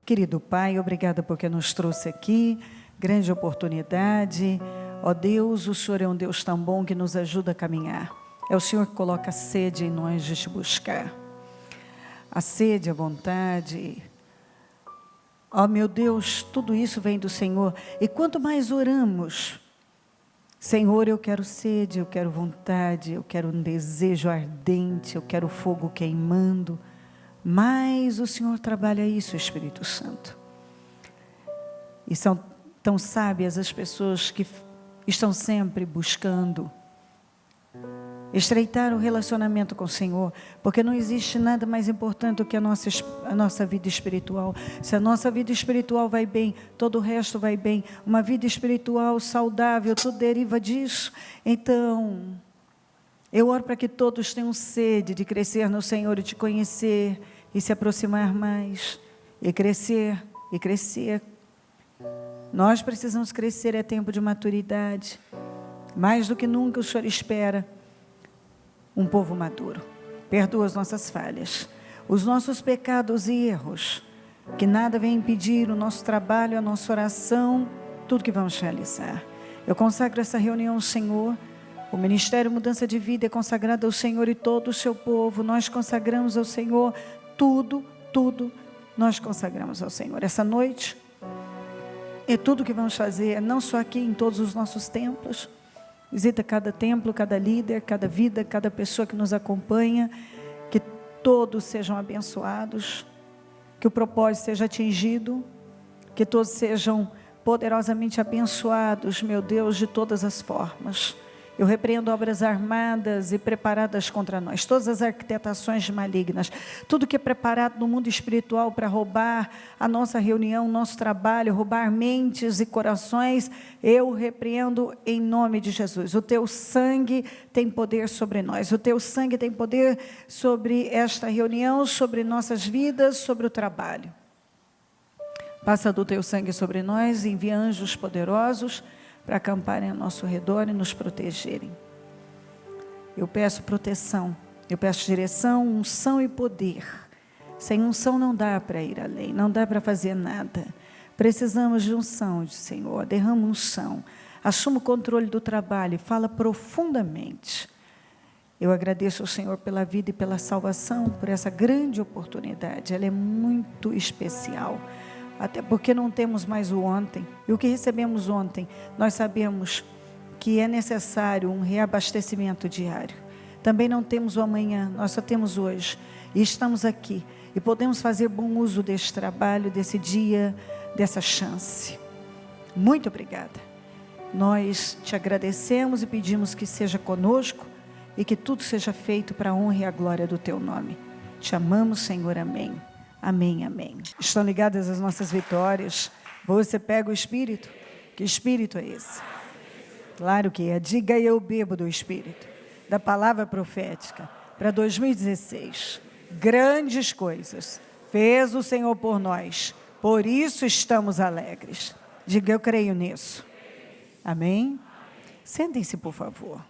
Querido Pai, obrigada porque nos trouxe aqui, grande oportunidade. Ó Deus, o Senhor é um Deus tão bom que nos ajuda a caminhar. É o Senhor que coloca a sede em nós de te buscar. A sede, a vontade. Ó meu Deus, tudo isso vem do Senhor. E quanto mais oramos, Senhor, eu quero sede, eu quero vontade, eu quero um desejo ardente, eu quero fogo queimando. Mas o Senhor trabalha isso, Espírito Santo. E são tão sábias as pessoas que estão sempre buscando estreitar o relacionamento com o Senhor, porque não existe nada mais importante do que a nossa vida espiritual. Se a nossa vida espiritual vai bem, todo o resto vai bem. Uma vida espiritual saudável, tudo deriva disso. Então, eu oro para que todos tenham sede de crescer no Senhor e te conhecer e se aproximar mais e crescer e crescer. Nós precisamos crescer, é tempo de maturidade. Mais do que nunca o Senhor espera um povo maduro. Perdoa as nossas falhas, os nossos pecados e erros, que nada venha impedir o nosso trabalho, a nossa oração, tudo que vamos realizar. Eu consagro essa reunião ao Senhor. O Ministério Mudança de Vida é consagrado ao Senhor e todo o seu povo. Nós consagramos ao Senhor tudo nós consagramos ao Senhor. Essa noite é tudo que vamos fazer, não só aqui, em todos os nossos templos. Visita cada templo, cada líder, cada vida, cada pessoa que nos acompanha, que todos sejam abençoados, que o propósito seja atingido, que todos sejam poderosamente abençoados, meu Deus, de todas as formas. Eu repreendo obras armadas e preparadas contra nós, todas as arquitetações malignas, tudo que é preparado no mundo espiritual para roubar a nossa reunião, o nosso trabalho, roubar mentes e corações, eu repreendo em nome de Jesus. O teu sangue tem poder sobre nós, o teu sangue tem poder sobre esta reunião, sobre nossas vidas, sobre o trabalho. Passa do teu sangue sobre nós, envia anjos poderosos para acamparem ao nosso redor e nos protegerem. Eu peço proteção, eu peço direção, unção e poder. Sem unção não dá para ir além, não dá para fazer nada. Precisamos de unção, Senhor, derrama unção. Assuma o controle do trabalho e fala profundamente. Eu agradeço ao Senhor pela vida e pela salvação, por essa grande oportunidade, ela é muito especial. Até porque não temos mais o ontem. E o que recebemos ontem, nós sabemos que é necessário um reabastecimento diário. Também não temos o amanhã, nós só temos hoje. E estamos aqui. E podemos fazer bom uso deste trabalho, desse dia, dessa chance. Muito obrigada. Nós te agradecemos e pedimos que seja conosco e que tudo seja feito para a honra e a glória do teu nome. Te amamos, Senhor. Amém. Amém, amém. Estão ligadas as nossas vitórias. Você pega o Espírito. Que Espírito é esse? Claro que é. Diga: eu bebo do Espírito, da palavra profética. Para 2016, grandes coisas fez o Senhor por nós. Por isso estamos alegres. Diga: eu creio nisso. Amém? Sentem-se, por favor.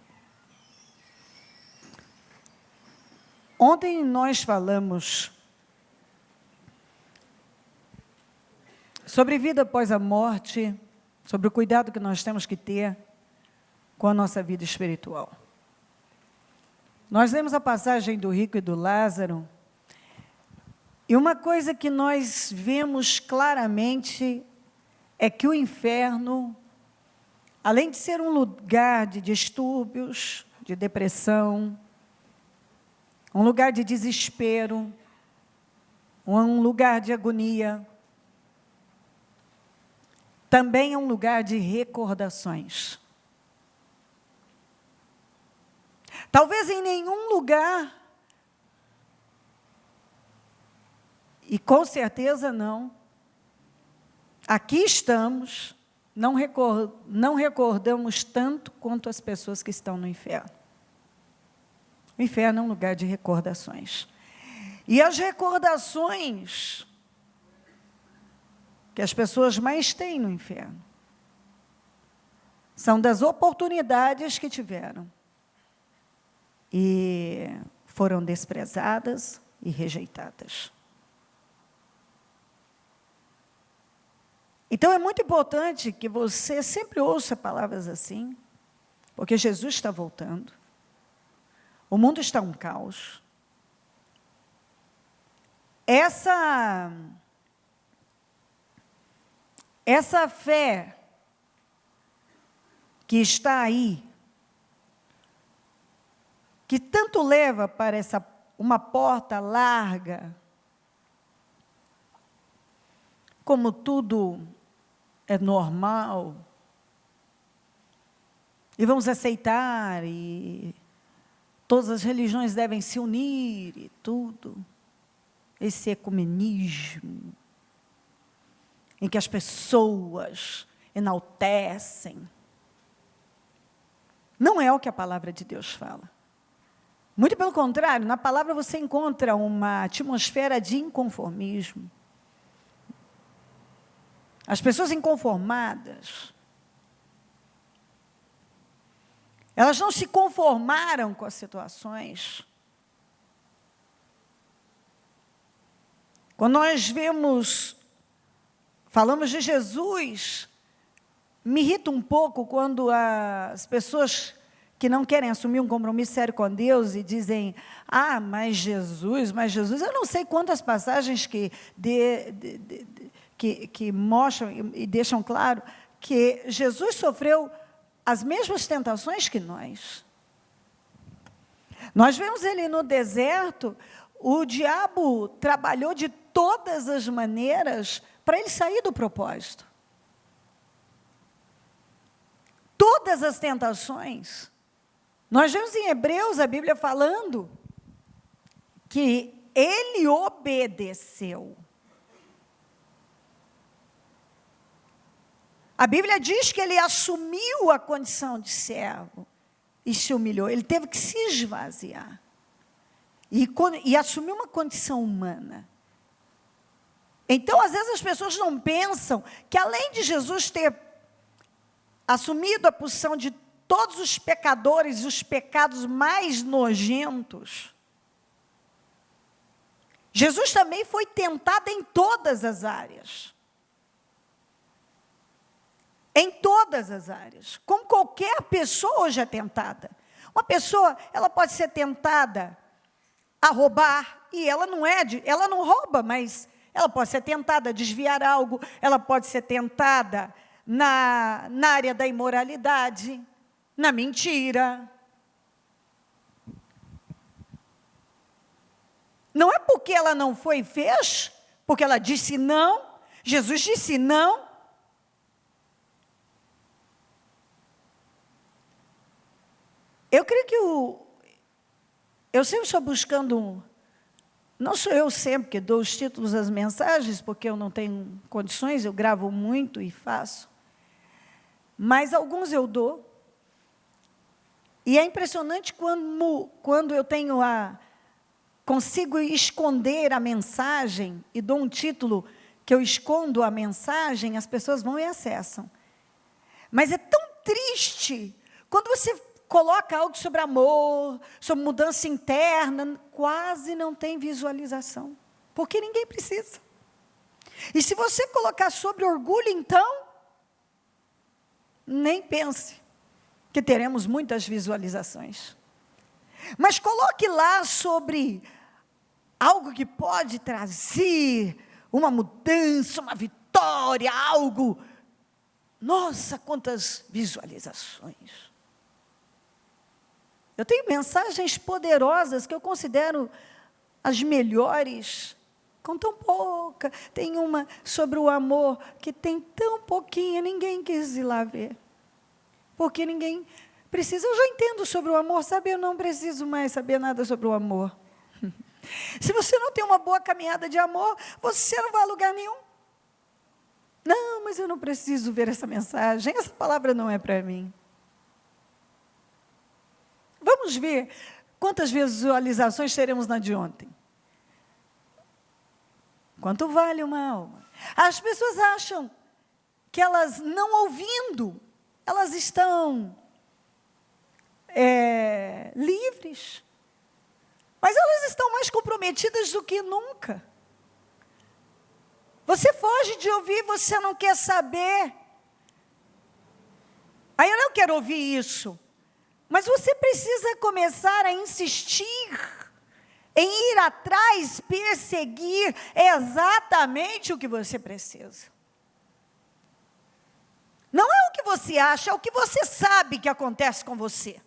Ontem nós falamos sobre vida após a morte, sobre o cuidado que nós temos que ter com a nossa vida espiritual. Nós lemos a passagem do rico e do Lázaro, e uma coisa que nós vemos claramente é que o inferno, além de ser um lugar de distúrbios, de depressão, um lugar de desespero, um lugar de agonia, também é um lugar de recordações. Talvez em nenhum lugar, e com certeza não, aqui estamos, não recordamos tanto quanto as pessoas que estão no inferno. O inferno é um lugar de recordações. E as recordações que as pessoas mais têm no inferno são das oportunidades que tiveram e foram desprezadas e rejeitadas. Então, é muito importante que você sempre ouça palavras assim, porque Jesus está voltando. O mundo está um caos. Essa fé que está aí, que tanto leva para uma porta larga, como tudo é normal, e vamos aceitar, e todas as religiões devem se unir, e tudo, esse ecumenismo, em que as pessoas enaltecem, não é o que a palavra de Deus fala. Muito pelo contrário, na palavra você encontra uma atmosfera de inconformismo. As pessoas inconformadas, elas não se conformaram com as situações. Quando nós falamos de Jesus, me irrita um pouco quando as pessoas que não querem assumir um compromisso sério com Deus e dizem, mas Jesus, eu não sei quantas passagens que mostram e deixam claro que Jesus sofreu as mesmas tentações que nós. Nós vemos ele no deserto, o diabo trabalhou de todas as maneiras para ele sair do propósito. Todas as tentações. Nós vemos em Hebreus a Bíblia falando que ele obedeceu. A Bíblia diz que ele assumiu a condição de servo e se humilhou. Ele teve que se esvaziar e assumir uma condição humana. Então, às vezes, as pessoas não pensam que, além de Jesus ter assumido a posição de todos os pecadores, os pecados mais nojentos, Jesus também foi tentado em todas as áreas. Em todas as áreas. Como qualquer pessoa hoje é tentada. Uma pessoa, ela pode ser tentada a roubar, e ela não rouba, mas ela pode ser tentada a desviar algo, ela pode ser tentada na área da imoralidade, na mentira. Não é porque ela não foi e fez, porque ela disse não, Jesus disse não. Eu creio que eu sempre estou buscando, não sou eu sempre que dou os títulos às mensagens, porque eu não tenho condições, eu gravo muito e faço, mas alguns eu dou. E é impressionante quando eu consigo esconder a mensagem e dou um título que eu escondo a mensagem, as pessoas vão e acessam. Mas é tão triste quando você coloca algo sobre amor, sobre mudança interna, quase não tem visualização, porque ninguém precisa. E se você colocar sobre orgulho, então, nem pense que teremos muitas visualizações. Mas coloque lá sobre algo que pode trazer uma mudança, uma vitória, algo. Nossa, quantas visualizações! Eu tenho mensagens poderosas que eu considero as melhores, com tão pouca. Tem uma sobre o amor que tem tão pouquinho, ninguém quis ir lá ver. Porque ninguém precisa. Eu já entendo sobre o amor, sabe? Eu não preciso mais saber nada sobre o amor. Se você não tem uma boa caminhada de amor, você não vai a lugar nenhum. Não, mas eu não preciso ver essa mensagem, essa palavra não é para mim. Vamos ver quantas visualizações teremos na de ontem. Quanto vale uma alma? As pessoas acham que elas não ouvindo, elas estão livres. Mas elas estão mais comprometidas do que nunca. Você foge de ouvir, você não quer saber. Aí eu não quero ouvir isso. Mas você precisa começar a insistir em ir atrás, perseguir exatamente o que você precisa. Não é o que você acha, é o que você sabe que acontece com você.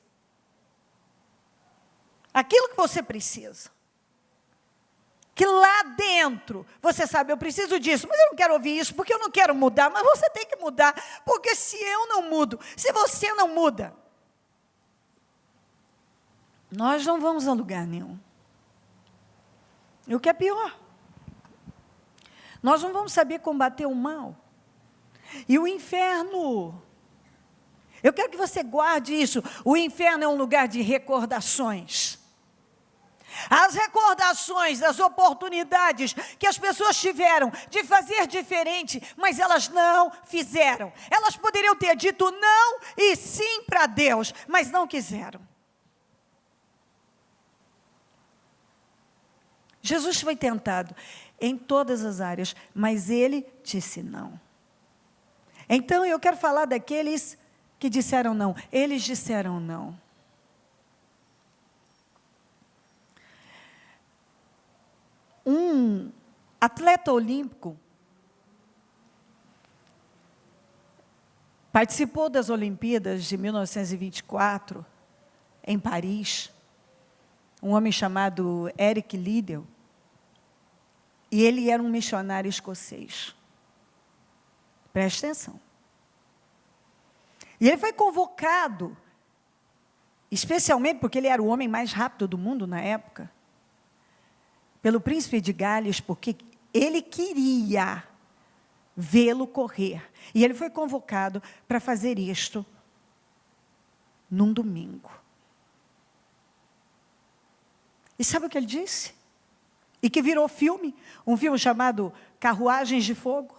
Aquilo que você precisa. Que lá dentro, você sabe, eu preciso disso, mas eu não quero ouvir isso, porque eu não quero mudar. Mas você tem que mudar, porque se eu não mudo, se você não muda, nós não vamos a lugar nenhum. E o que é pior, nós não vamos saber combater o mal. E o inferno, eu quero que você guarde isso, o inferno é um lugar de recordações. As recordações das oportunidades que as pessoas tiveram de fazer diferente, mas elas não fizeram. Elas poderiam ter dito não e sim para Deus, mas não quiseram. Jesus foi tentado em todas as áreas, mas ele disse não. Então eu quero falar daqueles que disseram não. Eles disseram não. Um atleta olímpico participou das Olimpíadas de 1924 em Paris, um homem chamado Eric Liddell, e ele era um missionário escocês. Preste atenção. E ele foi convocado, especialmente porque ele era o homem mais rápido do mundo na época, pelo príncipe de Gales, porque ele queria vê-lo correr. E ele foi convocado para fazer isto num domingo. E sabe o que ele disse? E que virou filme, um filme chamado Carruagens de Fogo.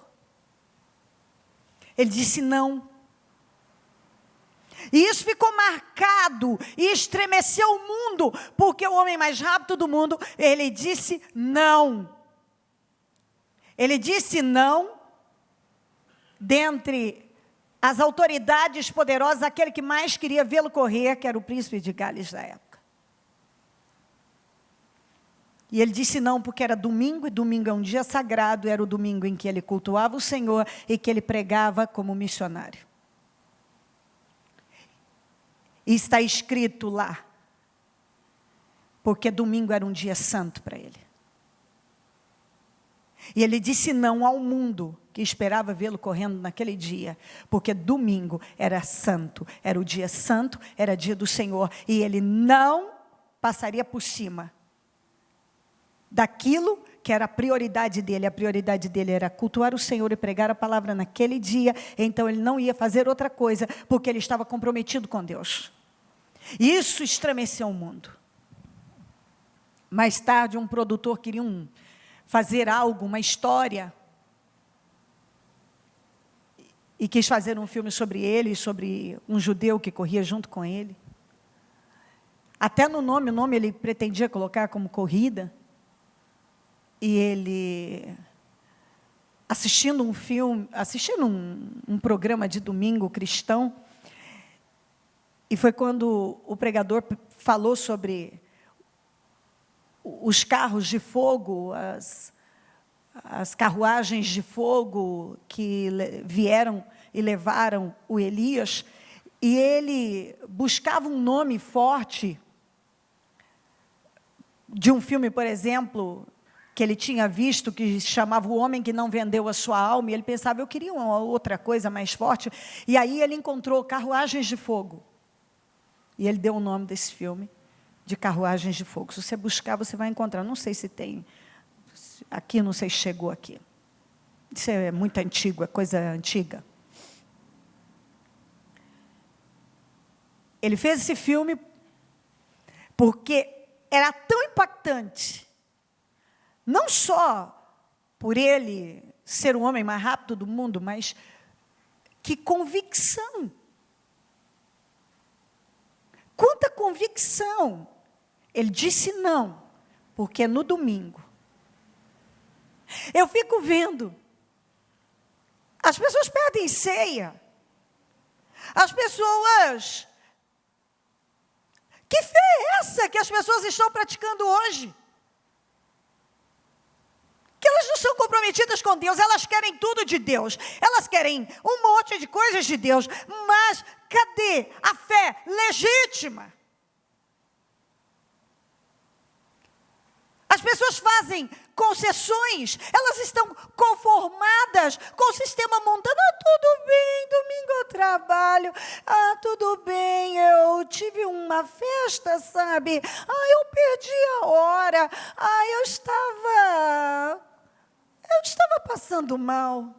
Ele disse não. E isso ficou marcado e estremeceu o mundo, porque o homem mais rápido do mundo, ele disse não. Ele disse não, dentre as autoridades poderosas, aquele que mais queria vê-lo correr, que era o príncipe de Gales da época. E ele disse não, porque era domingo, e domingo é um dia sagrado, era o domingo em que ele cultuava o Senhor e que ele pregava como missionário. E está escrito lá, porque domingo era um dia santo para ele. E ele disse não ao mundo que esperava vê-lo correndo naquele dia, porque domingo era santo, era o dia santo, era dia do Senhor, e ele não passaria por cima daquilo que era a prioridade dele. A prioridade dele era cultuar o Senhor e pregar a palavra naquele dia. Então ele não ia fazer outra coisa, porque ele estava comprometido com Deus. E isso estremeceu o mundo. Mais tarde, um produtor queria fazer algo, uma história, e quis fazer um filme sobre ele, sobre um judeu que corria junto com ele. Até no nome, o nome ele pretendia colocar como corrida. E ele, assistindo um programa de domingo cristão, e foi quando o pregador falou sobre os carros de fogo, as carruagens de fogo que vieram e levaram o Elias, e ele buscava um nome forte de um filme, por exemplo, que ele tinha visto, que chamava O Homem que Não Vendeu a Sua Alma, e ele pensava, eu queria uma outra coisa mais forte, e aí ele encontrou Carruagens de Fogo, e ele deu o nome desse filme, de Carruagens de Fogo. Se você buscar, você vai encontrar, não sei se tem, aqui não sei se chegou aqui, isso é muito antigo, é coisa antiga. Ele fez esse filme porque era tão impactante, não só por ele ser o homem mais rápido do mundo, mas que convicção. Quanta convicção. Ele disse não, porque no domingo. Eu fico vendo As pessoas pedem ceia. As pessoas... Que fé é essa que as pessoas estão praticando hoje? Que elas não são comprometidas com Deus, elas querem tudo de Deus. Elas querem um monte de coisas de Deus. Mas cadê a fé legítima? As pessoas fazem concessões, elas estão conformadas com o sistema mundano. Tudo bem, domingo eu trabalho. Tudo bem, eu tive uma festa, sabe? Eu perdi a hora. Eu estava passando mal.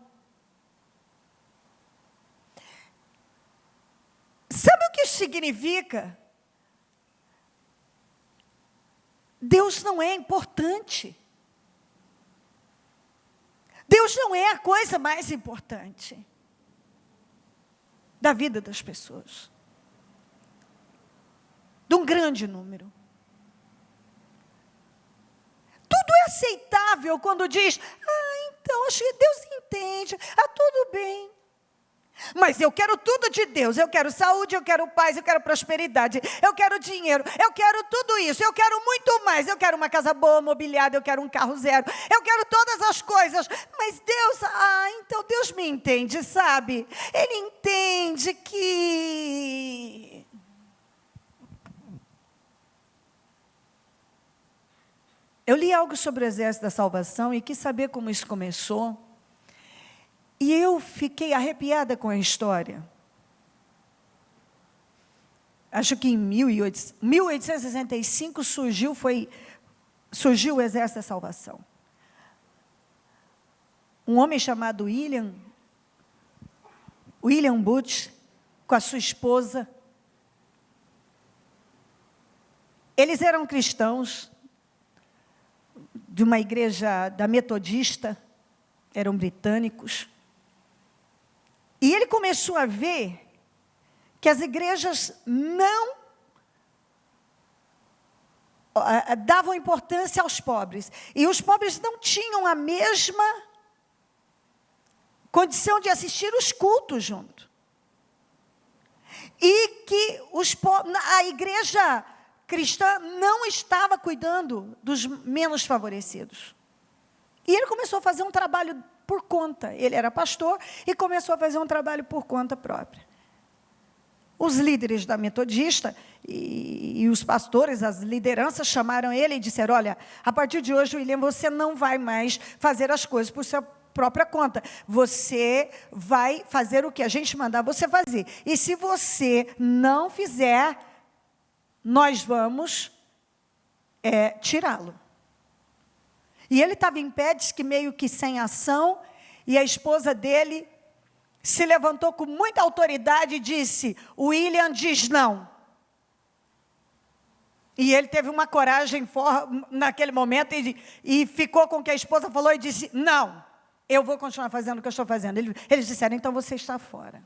Sabe o que isso significa? Deus não é importante. Deus não é a coisa mais importante da vida das pessoas. De um grande número. Tudo é aceitável quando diz, então, acho que Deus entende, tudo bem. Mas eu quero tudo de Deus, eu quero saúde, eu quero paz, eu quero prosperidade, eu quero dinheiro, eu quero tudo isso, eu quero muito mais, eu quero uma casa boa, mobiliada, eu quero um carro zero, eu quero todas as coisas, mas Deus, então Deus me entende, sabe? Ele entende que... Eu li algo sobre o Exército da Salvação e quis saber como isso começou. E eu fiquei arrepiada com a história. Acho que em 1865 surgiu o Exército da Salvação. Um homem chamado William Booth, com a sua esposa. Eles eram cristãos de uma igreja da Metodista, eram britânicos. E ele começou a ver que as igrejas não davam importância aos pobres. E os pobres não tinham a mesma condição de assistir os cultos junto. E que a igreja cristã não estava cuidando dos menos favorecidos. E ele começou a fazer um trabalho por conta. Ele era pastor e começou a fazer um trabalho por conta própria. Os líderes da Metodista e os pastores, as lideranças, chamaram ele e disseram, olha, a partir de hoje, William, você não vai mais fazer as coisas por sua própria conta. Você vai fazer o que a gente mandar você fazer. E se você não fizer, nós vamos tirá-lo. E ele estava em pé, diz que meio que sem ação, e a esposa dele se levantou com muita autoridade e disse, William diz não. E ele teve uma coragem naquele momento e ficou com o que a esposa falou e disse, não, eu vou continuar fazendo o que eu estou fazendo. Eles disseram, então você está fora.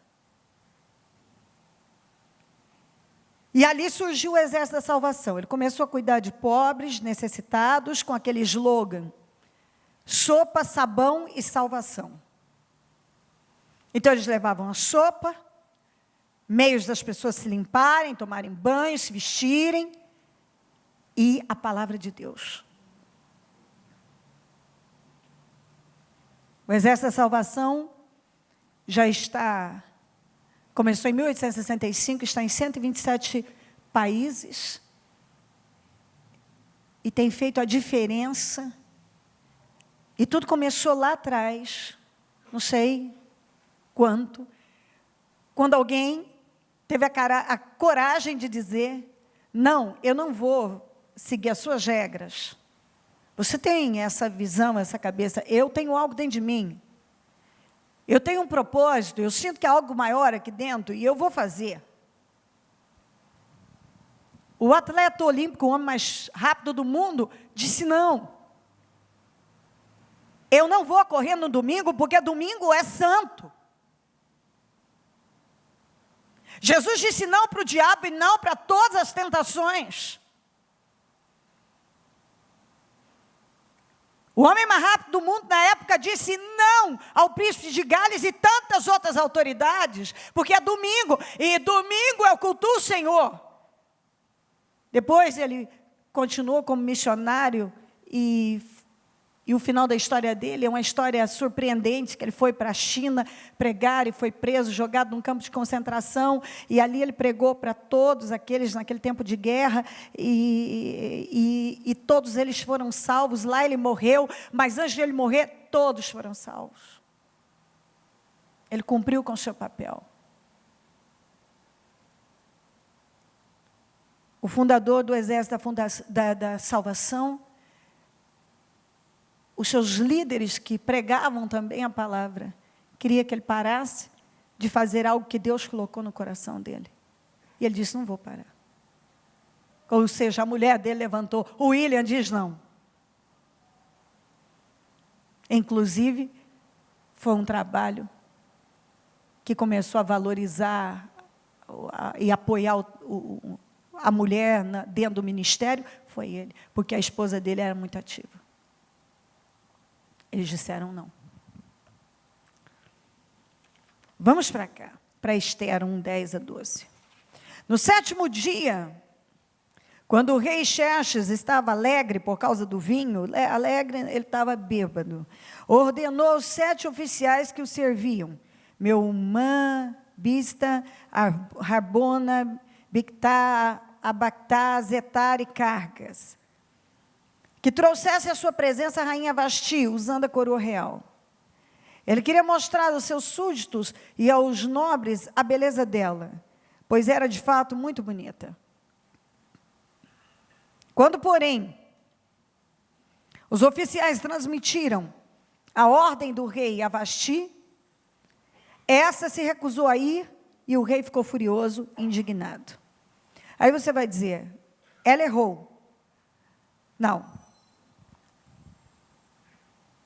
E ali surgiu o Exército da Salvação. Ele começou a cuidar de pobres, necessitados, com aquele slogan, sopa, sabão e salvação. Então eles levavam a sopa, meios das pessoas se limparem, tomarem banho, se vestirem, e a palavra de Deus. O Exército da Salvação começou em 1865, está em 127 países, e tem feito a diferença. E tudo começou lá atrás, não sei quanto, quando alguém teve a coragem de dizer, não, eu não vou seguir as suas regras. Você tem essa visão, essa cabeça, eu tenho algo dentro de mim. Eu tenho um propósito, eu sinto que há algo maior aqui dentro e eu vou fazer. O atleta olímpico, o homem mais rápido do mundo, disse não. Eu não vou correr no domingo porque domingo é santo. Jesus disse não para o diabo e não para todas as tentações. O homem mais rápido do mundo na época disse não ao príncipe de Gales e tantas outras autoridades, porque é domingo, e domingo é o culto do Senhor. Depois ele continuou como missionário e o final da história dele é uma história surpreendente, que ele foi para a China pregar e foi preso, jogado num campo de concentração, e ali ele pregou para todos aqueles naquele tempo de guerra, e todos eles foram salvos. Lá ele morreu, mas antes de ele morrer, todos foram salvos. Ele cumpriu com o seu papel. O fundador do Exército da Salvação, os seus líderes que pregavam também a palavra, queria que ele parasse de fazer algo que Deus colocou no coração dele. E ele disse, não vou parar. Ou seja, a mulher dele levantou. O William diz não. Inclusive, foi um trabalho que começou a valorizar e apoiar a mulher dentro do ministério, foi ele, porque a esposa dele era muito ativa. Eles disseram não. Vamos para cá, para Esther 1, 10 a 12. No 7º dia, quando o rei Xerxes estava alegre por causa do vinho, alegre, ele estava bêbado, ordenou os 7 oficiais que o serviam, Meumã, Bista, Harbona, Bictá, Abactá, Zetar e Cargas, que trouxesse à sua presença a rainha Vasti, usando a coroa real. Ele queria mostrar aos seus súditos e aos nobres a beleza dela, pois era de fato muito bonita. Quando, porém, os oficiais transmitiram a ordem do rei a Vasti, essa se recusou a ir e o rei ficou furioso e indignado. Aí você vai dizer, ela errou. Não.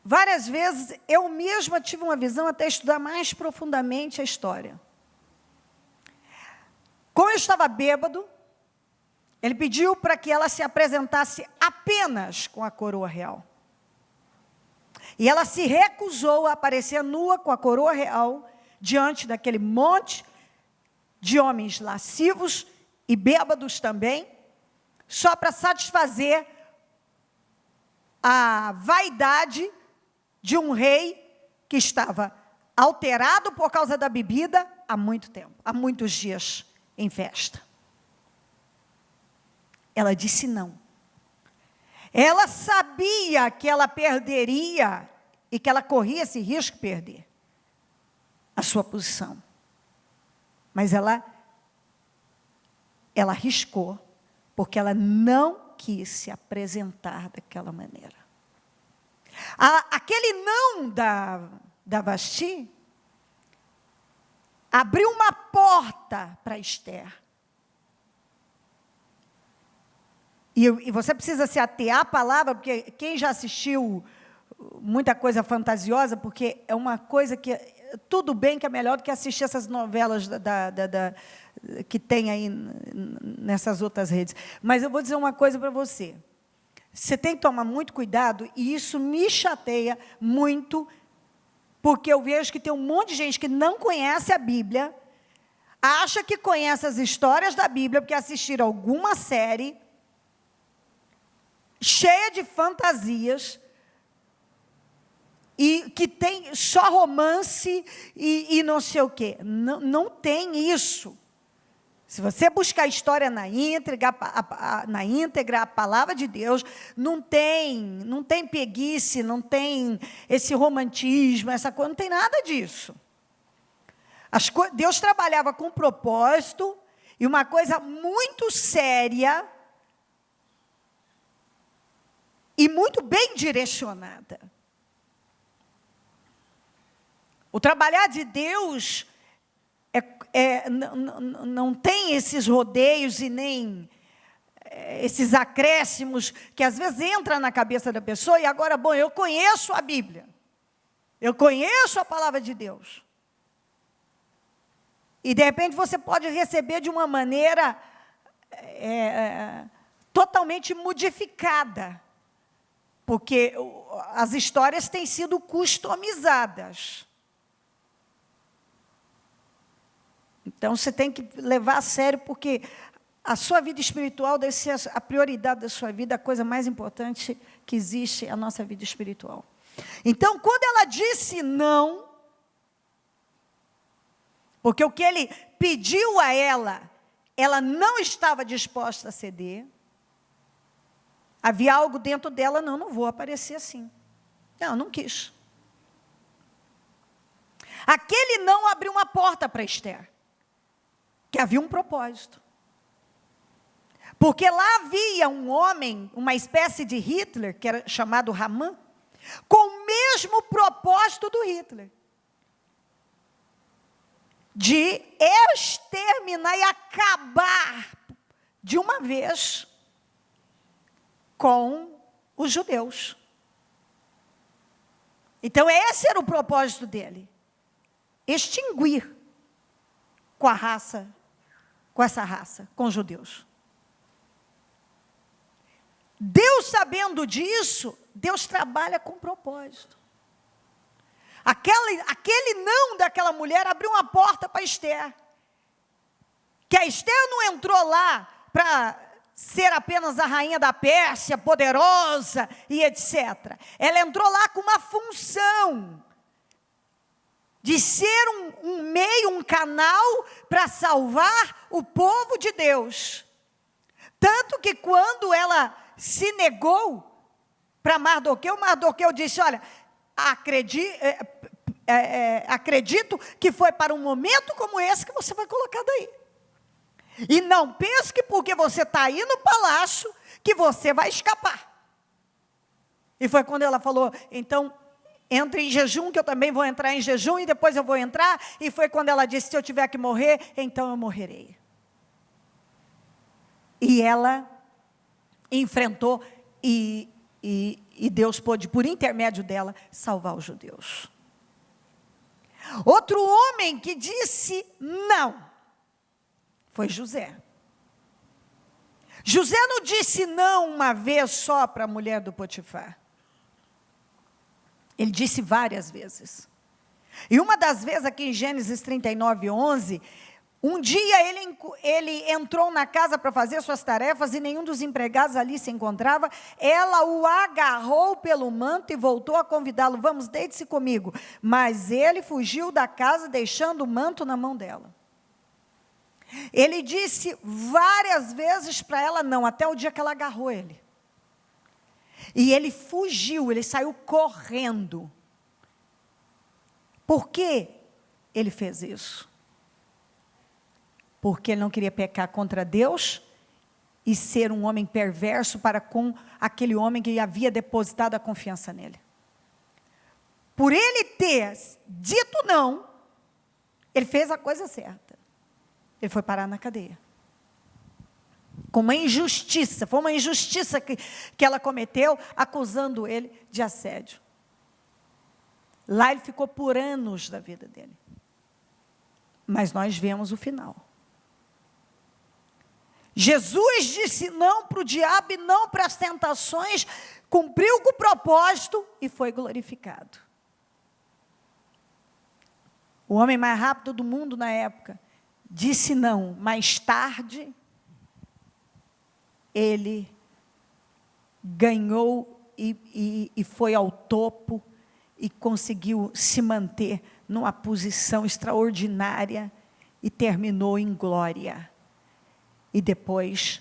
Várias vezes eu mesma tive uma visão até estudar mais profundamente a história. Como eu estava bêbado, ele pediu para que ela se apresentasse apenas com a coroa real. E ela se recusou a aparecer nua com a coroa real diante daquele monte de homens lascivos e bêbados também, só para satisfazer a vaidade de um rei que estava alterado por causa da bebida há muito tempo, há muitos dias em festa. Ela disse não. Ela sabia que ela perderia e que ela corria esse risco de perder a sua posição. Mas ela arriscou, porque ela não quis se apresentar daquela maneira. Aquele não da Vasti abriu uma porta para Esther. E você precisa se ater à palavra, porque quem já assistiu muita coisa fantasiosa, porque é uma coisa que, tudo bem que é melhor do que assistir essas novelas que tem aí nessas outras redes. Mas eu vou dizer uma coisa para você. Você tem que tomar muito cuidado, e isso me chateia muito, porque eu vejo que tem um monte de gente que não conhece a Bíblia, acha que conhece as histórias da Bíblia, porque assistiram alguma série cheia de fantasias, e que tem só romance e não sei o quê. Não tem isso. Se você buscar a história na íntegra, a palavra de Deus, não tem preguiça, não tem esse romantismo, essa coisa, não tem nada disso. Deus trabalhava com propósito, e uma coisa muito séria, e muito bem direcionada. O trabalhar de Deus não tem esses rodeios e nem esses acréscimos que às vezes entram na cabeça da pessoa, e agora, bom, eu conheço a Bíblia, eu conheço a palavra de Deus. E de repente você pode receber de uma maneira totalmente modificada Porque as histórias têm sido customizadas. Então, você tem que levar a sério, porque a sua vida espiritual deve ser a prioridade da sua vida, a coisa mais importante que existe é a nossa vida espiritual. Então, quando ela disse não, porque o que ele pediu a ela não estava disposta a ceder, havia algo dentro dela, não vou aparecer assim. Não quis. Aquele não abriu uma porta para Esther, que havia um propósito. Porque lá havia um homem, uma espécie de Hitler, que era chamado Haman, com o mesmo propósito do Hitler, de exterminar e acabar de uma vez com os judeus. Então, esse era o propósito dele, extinguir com essa raça, com os judeus. Deus, sabendo disso, Deus trabalha com propósito. Aquele não daquela mulher abriu uma porta para Esther. Que a Esther não entrou lá para ser apenas a rainha da Pérsia, poderosa e etc. Ela entrou lá com uma função de ser um meio, um canal para salvar o povo de Deus. Tanto que quando ela se negou para Mardoqueu, Mardoqueu disse, olha, acredito que foi para um momento como esse que você foi colocado aí. E não pense que porque você está aí no palácio, que você vai escapar. E foi quando ela falou, então, entre em jejum, que eu também vou entrar em jejum, e depois eu vou entrar. E foi quando ela disse, se eu tiver que morrer, então eu morrerei. E ela enfrentou, e Deus pôde, por intermédio dela, salvar os judeus. Outro homem que disse não, foi José. José não disse não uma vez só para a mulher do Potifar. Ele disse várias vezes. E uma das vezes aqui em Gênesis 39, 11, um dia ele entrou na casa para fazer suas tarefas e nenhum dos empregados ali se encontrava. Ela o agarrou pelo manto e voltou a convidá-lo, vamos, deite-se comigo. Mas ele fugiu da casa deixando o manto na mão dela. Ele disse várias vezes para ela não, até o dia que ela agarrou ele. E ele fugiu, ele saiu correndo. Por que ele fez isso? Porque ele não queria pecar contra Deus e ser um homem perverso para com aquele homem que havia depositado a confiança nele. Por ele ter dito não, ele fez a coisa certa. Ele foi parar na cadeia. Com uma injustiça, foi uma injustiça que ela cometeu, acusando ele de assédio. Lá ele ficou por anos da vida dele. Mas nós vemos o final. Jesus disse não para o diabo e não para as tentações, cumpriu com o propósito e foi glorificado. O homem mais rápido do mundo na época disse não, mais tarde ele ganhou e foi ao topo e conseguiu se manter numa posição extraordinária e terminou em glória. E depois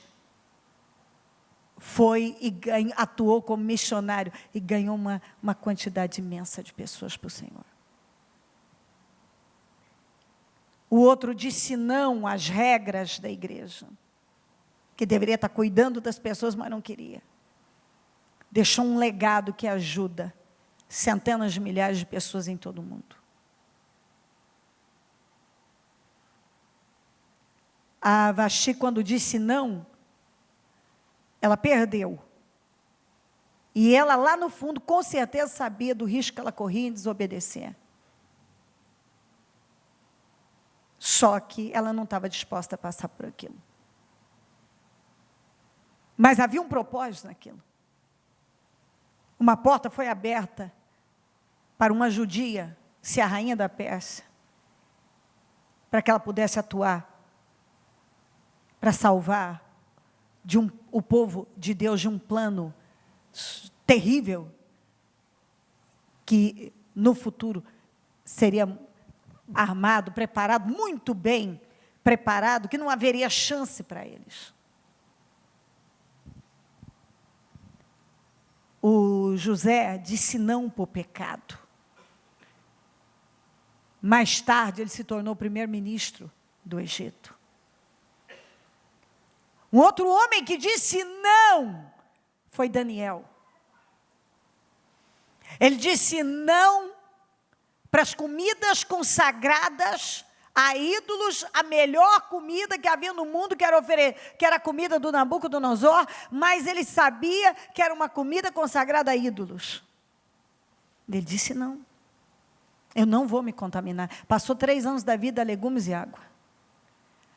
foi e atuou como missionário e ganhou uma quantidade imensa de pessoas para o Senhor. O outro disse não às regras da igreja, que deveria estar cuidando das pessoas, mas não queria. Deixou um legado que ajuda centenas de milhares de pessoas em todo o mundo. A Vasti, quando disse não, ela perdeu. E ela lá no fundo, com certeza, sabia do risco que ela corria em desobedecer. Só que ela não estava disposta a passar por aquilo. Mas havia um propósito naquilo. uma porta foi aberta para uma judia ser a rainha da Pérsia, para que ela pudesse atuar, para salvar o povo de Deus de um plano terrível, que no futuro seria armado, preparado, muito bem preparado, que não haveria chance para eles. O José disse não para o pecado. Mais tarde, ele se tornou primeiro-ministro do Egito. Um outro homem que disse não foi Daniel. Ele disse não para as comidas consagradas a ídolos, a melhor comida que havia no mundo, que era a comida do Nabucodonosor, mas ele sabia que era uma comida consagrada a ídolos. Ele disse não. Eu não vou me contaminar. Passou 3 anos da vida, legumes e água.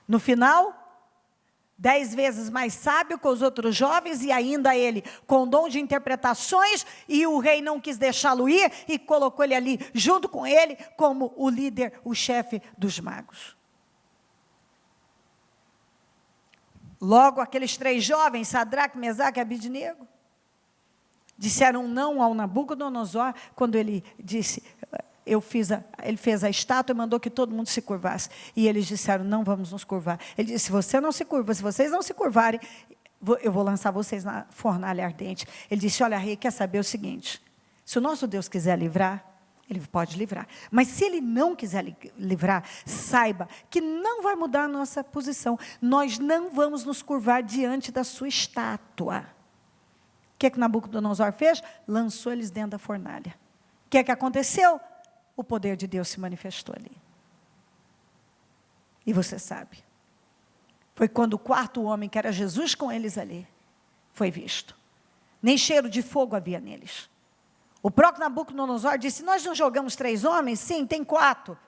No final, 10 vezes mais sábio que os outros jovens, e ainda ele com dom de interpretações, e o rei não quis deixá-lo ir, e colocou ele ali, junto com ele, como o líder, o chefe dos magos. Logo, aqueles 3 jovens, Sadraque, Mesaque e Abidnego, disseram não ao Nabucodonosor, quando ele disse... ele fez a estátua e mandou que todo mundo se curvasse. E eles disseram, não vamos nos curvar. Ele disse, se vocês não se curvarem, eu vou lançar vocês na fornalha ardente. Ele disse, olha, rei, quer saber o seguinte, se o nosso Deus quiser livrar, ele pode livrar. Mas se ele não quiser livrar, saiba que não vai mudar a nossa posição. Nós não vamos nos curvar diante da sua estátua. O que Nabucodonosor fez? Lançou eles dentro da fornalha. O que aconteceu? O poder de Deus se manifestou ali. E você sabe, foi quando o 4º homem, que era Jesus com eles ali, foi visto. Nem cheiro de fogo havia neles. O próprio Nabucodonosor disse, nós não jogamos 3 homens? Sim, tem 4.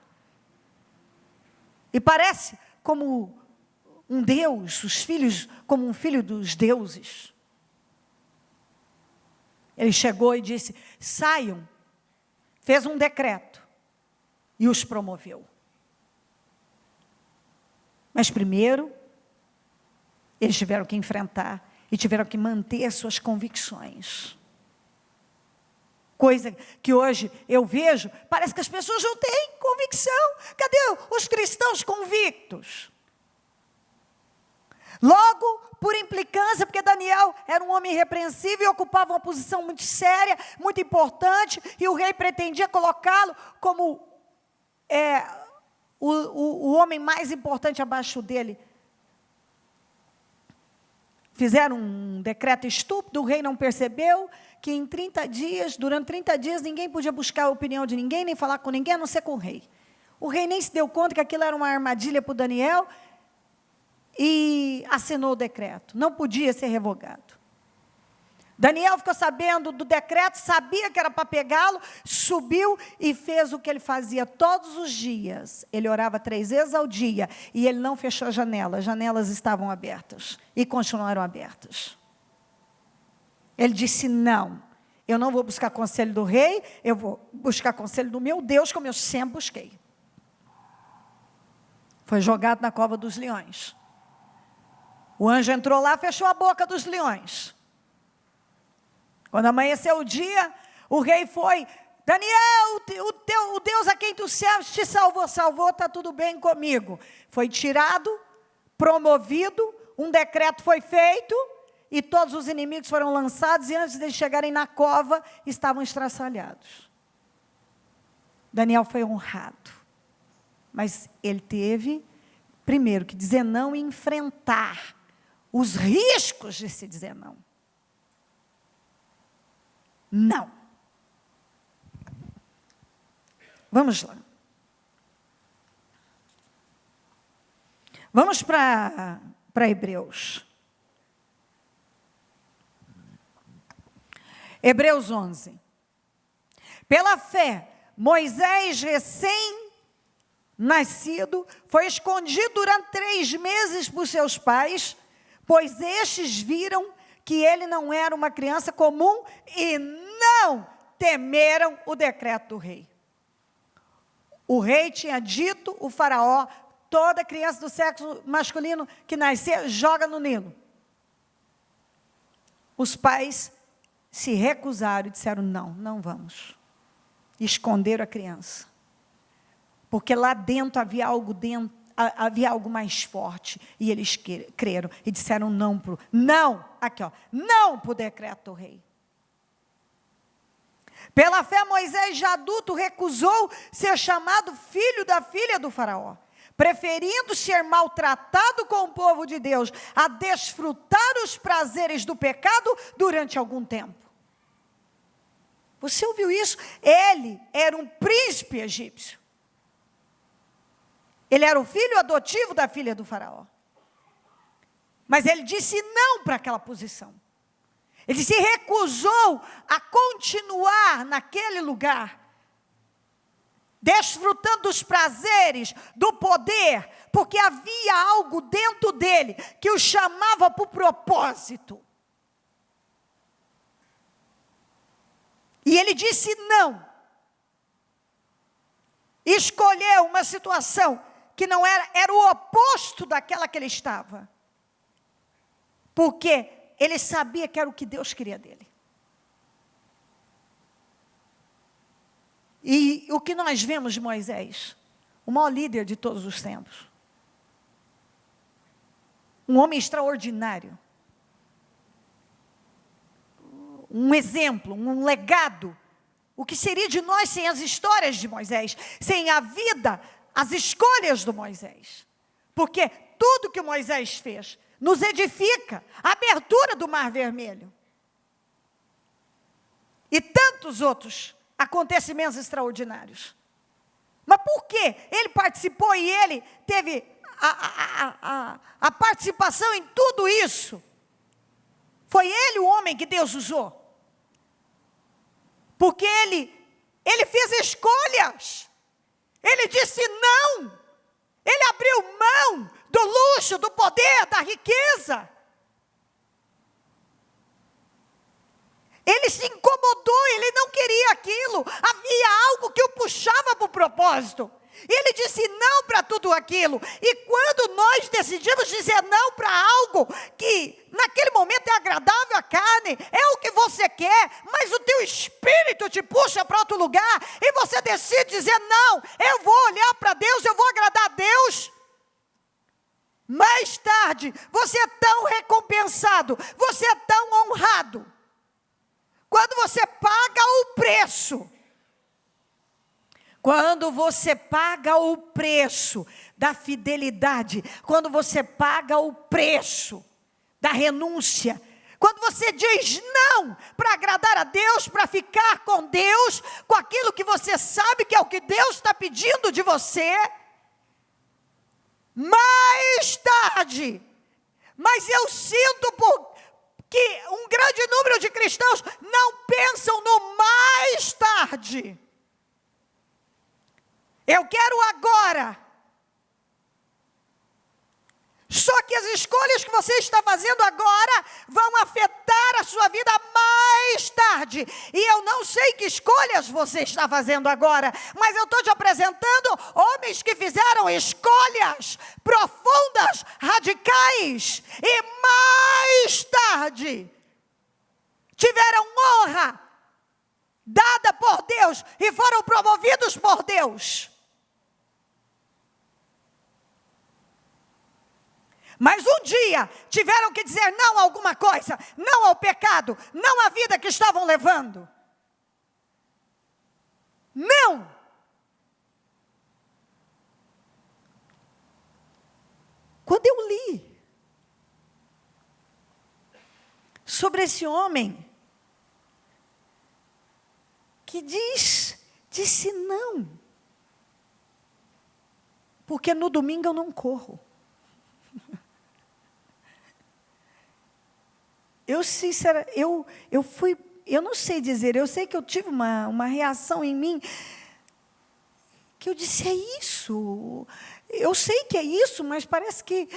E parece como um Deus, os filhos, como um filho dos deuses. Ele chegou e disse, saiam. Fez um decreto e os promoveu. Mas primeiro, eles tiveram que enfrentar e tiveram que manter as suas convicções. Coisa que hoje eu vejo, parece que as pessoas não têm convicção. Cadê os cristãos convictos? Logo, por implicância, porque Daniel era um homem irrepreensível e ocupava uma posição muito séria, muito importante, e o rei pretendia colocá-lo como o homem mais importante abaixo dele. Fizeram um decreto estúpido, o rei não percebeu que em 30 dias, durante 30 dias, ninguém podia buscar a opinião de ninguém, nem falar com ninguém, a não ser com o rei. O rei nem se deu conta que aquilo era uma armadilha para o Daniel, e assinou o decreto, não podia ser revogado. Daniel ficou sabendo do decreto, sabia que era para pegá-lo, subiu e fez o que ele fazia todos os dias. Ele orava 3 vezes ao dia, e ele não fechou a janela, as janelas estavam abertas, e continuaram abertas. Ele disse, não, eu não vou buscar conselho do rei, eu vou buscar conselho do meu Deus, como eu sempre busquei. Foi jogado na cova dos leões. O anjo entrou lá, fechou a boca dos leões. Quando amanheceu o dia, o rei foi, Daniel, o Deus a quem tu serves te salvou, está tudo bem comigo. Foi tirado, promovido, um decreto foi feito, e todos os inimigos foram lançados, e antes de eles chegarem na cova, estavam estraçalhados. Daniel foi honrado, mas ele teve, primeiro, que dizer não e enfrentar os riscos de se dizer não. Não. Vamos lá. Vamos para Hebreus. Hebreus 11. Pela fé, Moisés, recém-nascido, foi escondido durante 3 meses por seus pais, pois estes viram que ele não era uma criança comum e não temeram o decreto do rei. O rei tinha dito, o faraó, toda criança do sexo masculino que nascer, joga no Nilo. Os pais se recusaram e disseram, não, não vamos. E esconderam a criança. Porque lá dentro havia algo mais forte. E eles creram e disseram não para o decreto do rei. Pela fé, Moisés, já adulto, recusou ser chamado filho da filha do faraó, preferindo ser maltratado com o povo de Deus, a desfrutar os prazeres do pecado durante algum tempo. Você ouviu isso? Ele era um príncipe egípcio. Ele era o filho adotivo da filha do faraó. Mas ele disse não para aquela posição. Ele se recusou a continuar naquele lugar, desfrutando dos prazeres, do poder, porque havia algo dentro dele que o chamava para o propósito. E ele disse não. Escolheu uma situação que não era o oposto daquela que ele estava. Porque ele sabia que era o que Deus queria dele. E o que nós vemos de Moisés? O maior líder de todos os tempos. Um homem extraordinário. Um exemplo, um legado. O que seria de nós sem as histórias de Moisés? Sem a vida, as escolhas do Moisés. Porque tudo que Moisés fez nos edifica. A abertura do Mar Vermelho. E tantos outros acontecimentos extraordinários. Mas por quê? Ele participou e ele teve a participação em tudo isso. Foi ele o homem que Deus usou. Porque ele fez escolhas. Ele disse não. Ele abriu mão do luxo, do poder, da riqueza. Ele se incomodou, ele não queria aquilo. Havia algo que o puxava para o propósito. Ele disse não para tudo aquilo. E quando nós decidimos dizer não para algo que naquele momento é agradável à carne, é o que você quer, mas o teu espírito te puxa para outro lugar, e você decide dizer não, eu vou olhar para Deus, eu vou agradar a Deus. Mais tarde, você é tão recompensado, você é tão honrado, quando você paga o preço. Quando você paga o preço da fidelidade, quando você paga o preço da renúncia, quando você diz não para agradar a Deus, para ficar com Deus, com aquilo que você sabe que é o que Deus está pedindo de você, mais tarde, mas eu sinto que um grande número de cristãos não pensam no mais tarde. Eu quero agora. Só que as escolhas que você está fazendo agora vão afetar a sua vida mais tarde. E eu não sei que escolhas você está fazendo agora, mas eu estou te apresentando homens que fizeram escolhas profundas, radicais, e mais tarde tiveram honra dada por Deus e foram promovidos por Deus. Mas um dia tiveram que dizer não a alguma coisa, não ao pecado, não à vida que estavam levando. Não. Quando eu li sobre esse homem que disse não, porque no domingo eu não corro. Eu não sei dizer, eu sei que eu tive uma reação em mim, que eu disse, é isso, eu sei que é isso, mas parece que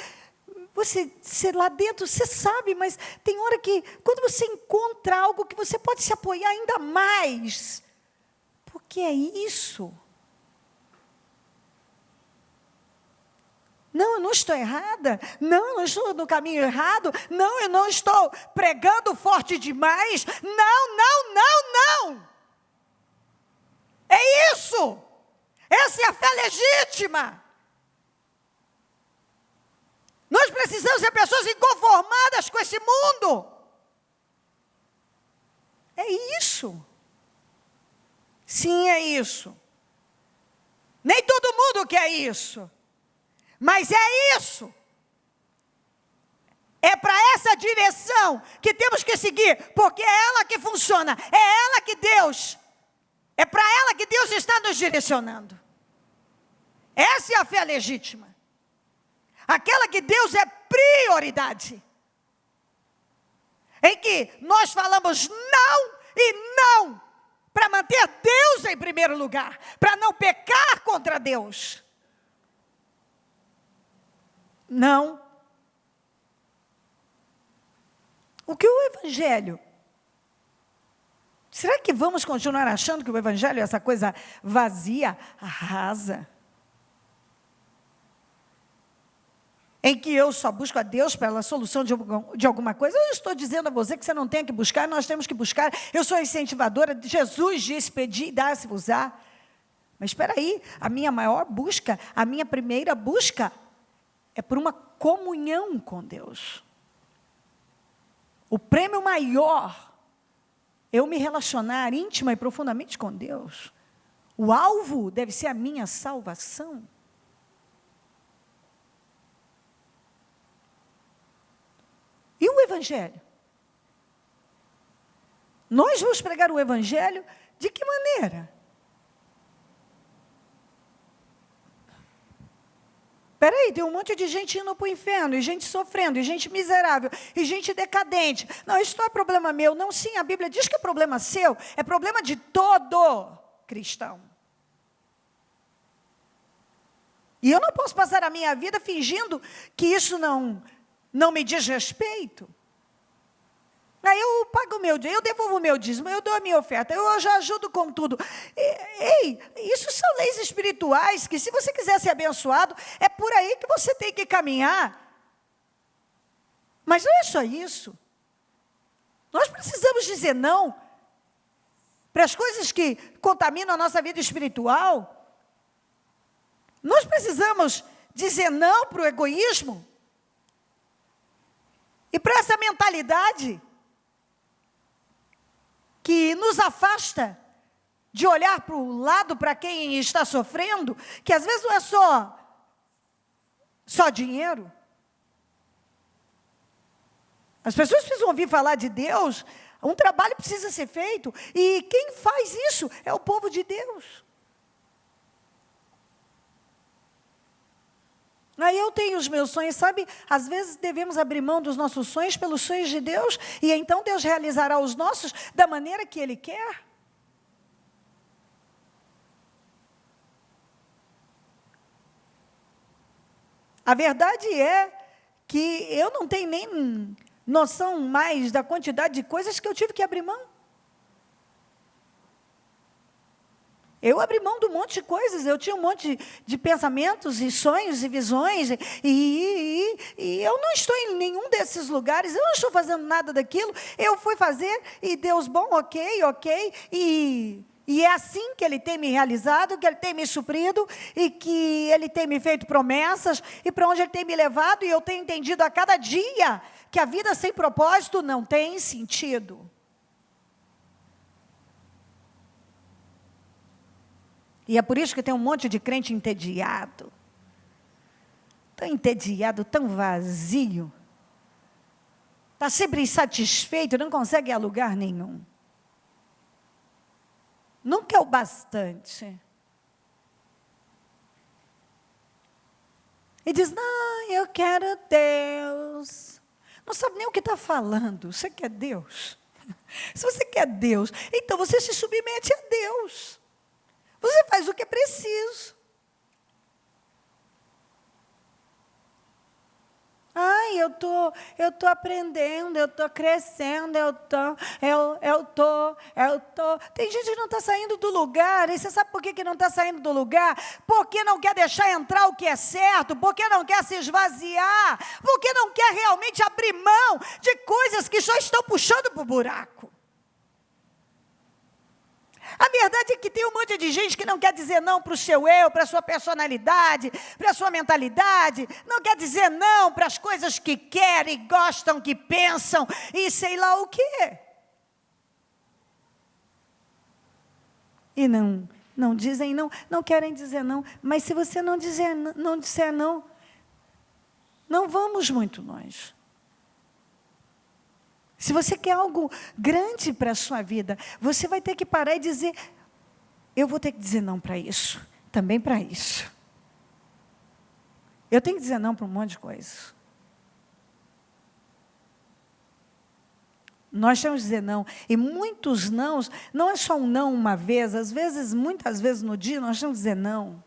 você lá dentro, você sabe, mas tem hora que, quando você encontra algo que você pode se apoiar ainda mais, porque é isso. Não, eu não estou errada. Não, eu não estou no caminho errado. Não, eu não estou pregando forte demais. Não, não, não, não. É isso. Essa é a fé legítima. Nós precisamos ser pessoas inconformadas com esse mundo. É isso. Sim, é isso. Nem todo mundo quer isso. Mas é isso. É para essa direção que temos que seguir, porque é ela que funciona, é ela que Deus, é para ela que Deus está nos direcionando. Essa é a fé legítima. Aquela que Deus é prioridade. Em que nós falamos não e não, para manter Deus em primeiro lugar, para não pecar contra Deus. Não. O que o Evangelho? Será que vamos continuar achando que o Evangelho é essa coisa vazia, rasa? Em que eu só busco a Deus pela solução de alguma coisa? Eu estou dizendo a você que você não tem que buscar, nós temos que buscar. Eu sou incentivadora, Jesus disse, pedi e dá-se-vos-á. Mas espera aí, a minha maior busca, a minha primeira busca é por uma comunhão com Deus. O prêmio maior é eu me relacionar íntima e profundamente com Deus. O alvo deve ser a minha salvação. E o Evangelho? Nós vamos pregar o Evangelho de que maneira? Peraí, tem um monte de gente indo para o inferno, e gente sofrendo, e gente miserável, e gente decadente. Não, isso não é problema meu. Não, sim, a Bíblia diz que é problema seu, é problema de todo cristão. E eu não posso passar a minha vida fingindo que isso não me diz respeito. Aí eu pago o meu dízimo, eu devolvo o meu dízimo, eu dou a minha oferta, eu já ajudo com tudo. Ei, isso são leis espirituais, que se você quiser ser abençoado, é por aí que você tem que caminhar. Mas não é só isso. Nós precisamos dizer não para as coisas que contaminam a nossa vida espiritual. Nós precisamos dizer não para o egoísmo. E para essa mentalidade que nos afasta de olhar para o lado, para quem está sofrendo, que às vezes não é só dinheiro. As pessoas precisam ouvir falar de Deus, um trabalho precisa ser feito, e quem faz isso é o povo de Deus. Aí eu tenho os meus sonhos, sabe? Às vezes devemos abrir mão dos nossos sonhos pelos sonhos de Deus, e então Deus realizará os nossos da maneira que Ele quer. A verdade é que eu não tenho nem noção mais da quantidade de coisas que eu tive que abrir mão. Eu abri mão de um monte de coisas, eu tinha um monte de pensamentos e sonhos e visões, e eu não estou em nenhum desses lugares, eu não estou fazendo nada daquilo, eu fui fazer, e Deus, bom, ok, e é assim que Ele tem me realizado, que Ele tem me suprido, e que Ele tem me feito promessas, e para onde Ele tem me levado, e eu tenho entendido a cada dia, que a vida sem propósito não tem sentido. E é por isso que tem um monte de crente entediado. Tão entediado, tão vazio. Está sempre insatisfeito, não consegue ir a lugar nenhum. Nunca é o bastante. E diz, não, eu quero Deus. Não sabe nem o que está falando. Você quer Deus? Se você quer Deus, então você se submete a Deus. Você faz o que é preciso. Ai, eu tô aprendendo, eu tô crescendo, eu tô. Tem gente que não está saindo do lugar, e você sabe por que não está saindo do lugar? Porque não quer deixar entrar o que é certo, porque não quer se esvaziar, porque não quer realmente abrir mão de coisas que só estão puxando para o buraco. A verdade é que tem um monte de gente que não quer dizer não para o seu eu, para a sua personalidade, para a sua mentalidade, não quer dizer não para as coisas que querem, gostam, que pensam e sei lá o quê. E não dizem não, não querem dizer não, mas se você não disser não, não vamos muito longe. Se você quer algo grande para a sua vida, você vai ter que parar e dizer, eu vou ter que dizer não para isso, também para isso. Eu tenho que dizer não para um monte de coisas. Nós temos que dizer não, e muitos nãos, não é só um não uma vez, às vezes, muitas vezes no dia, nós temos que dizer não.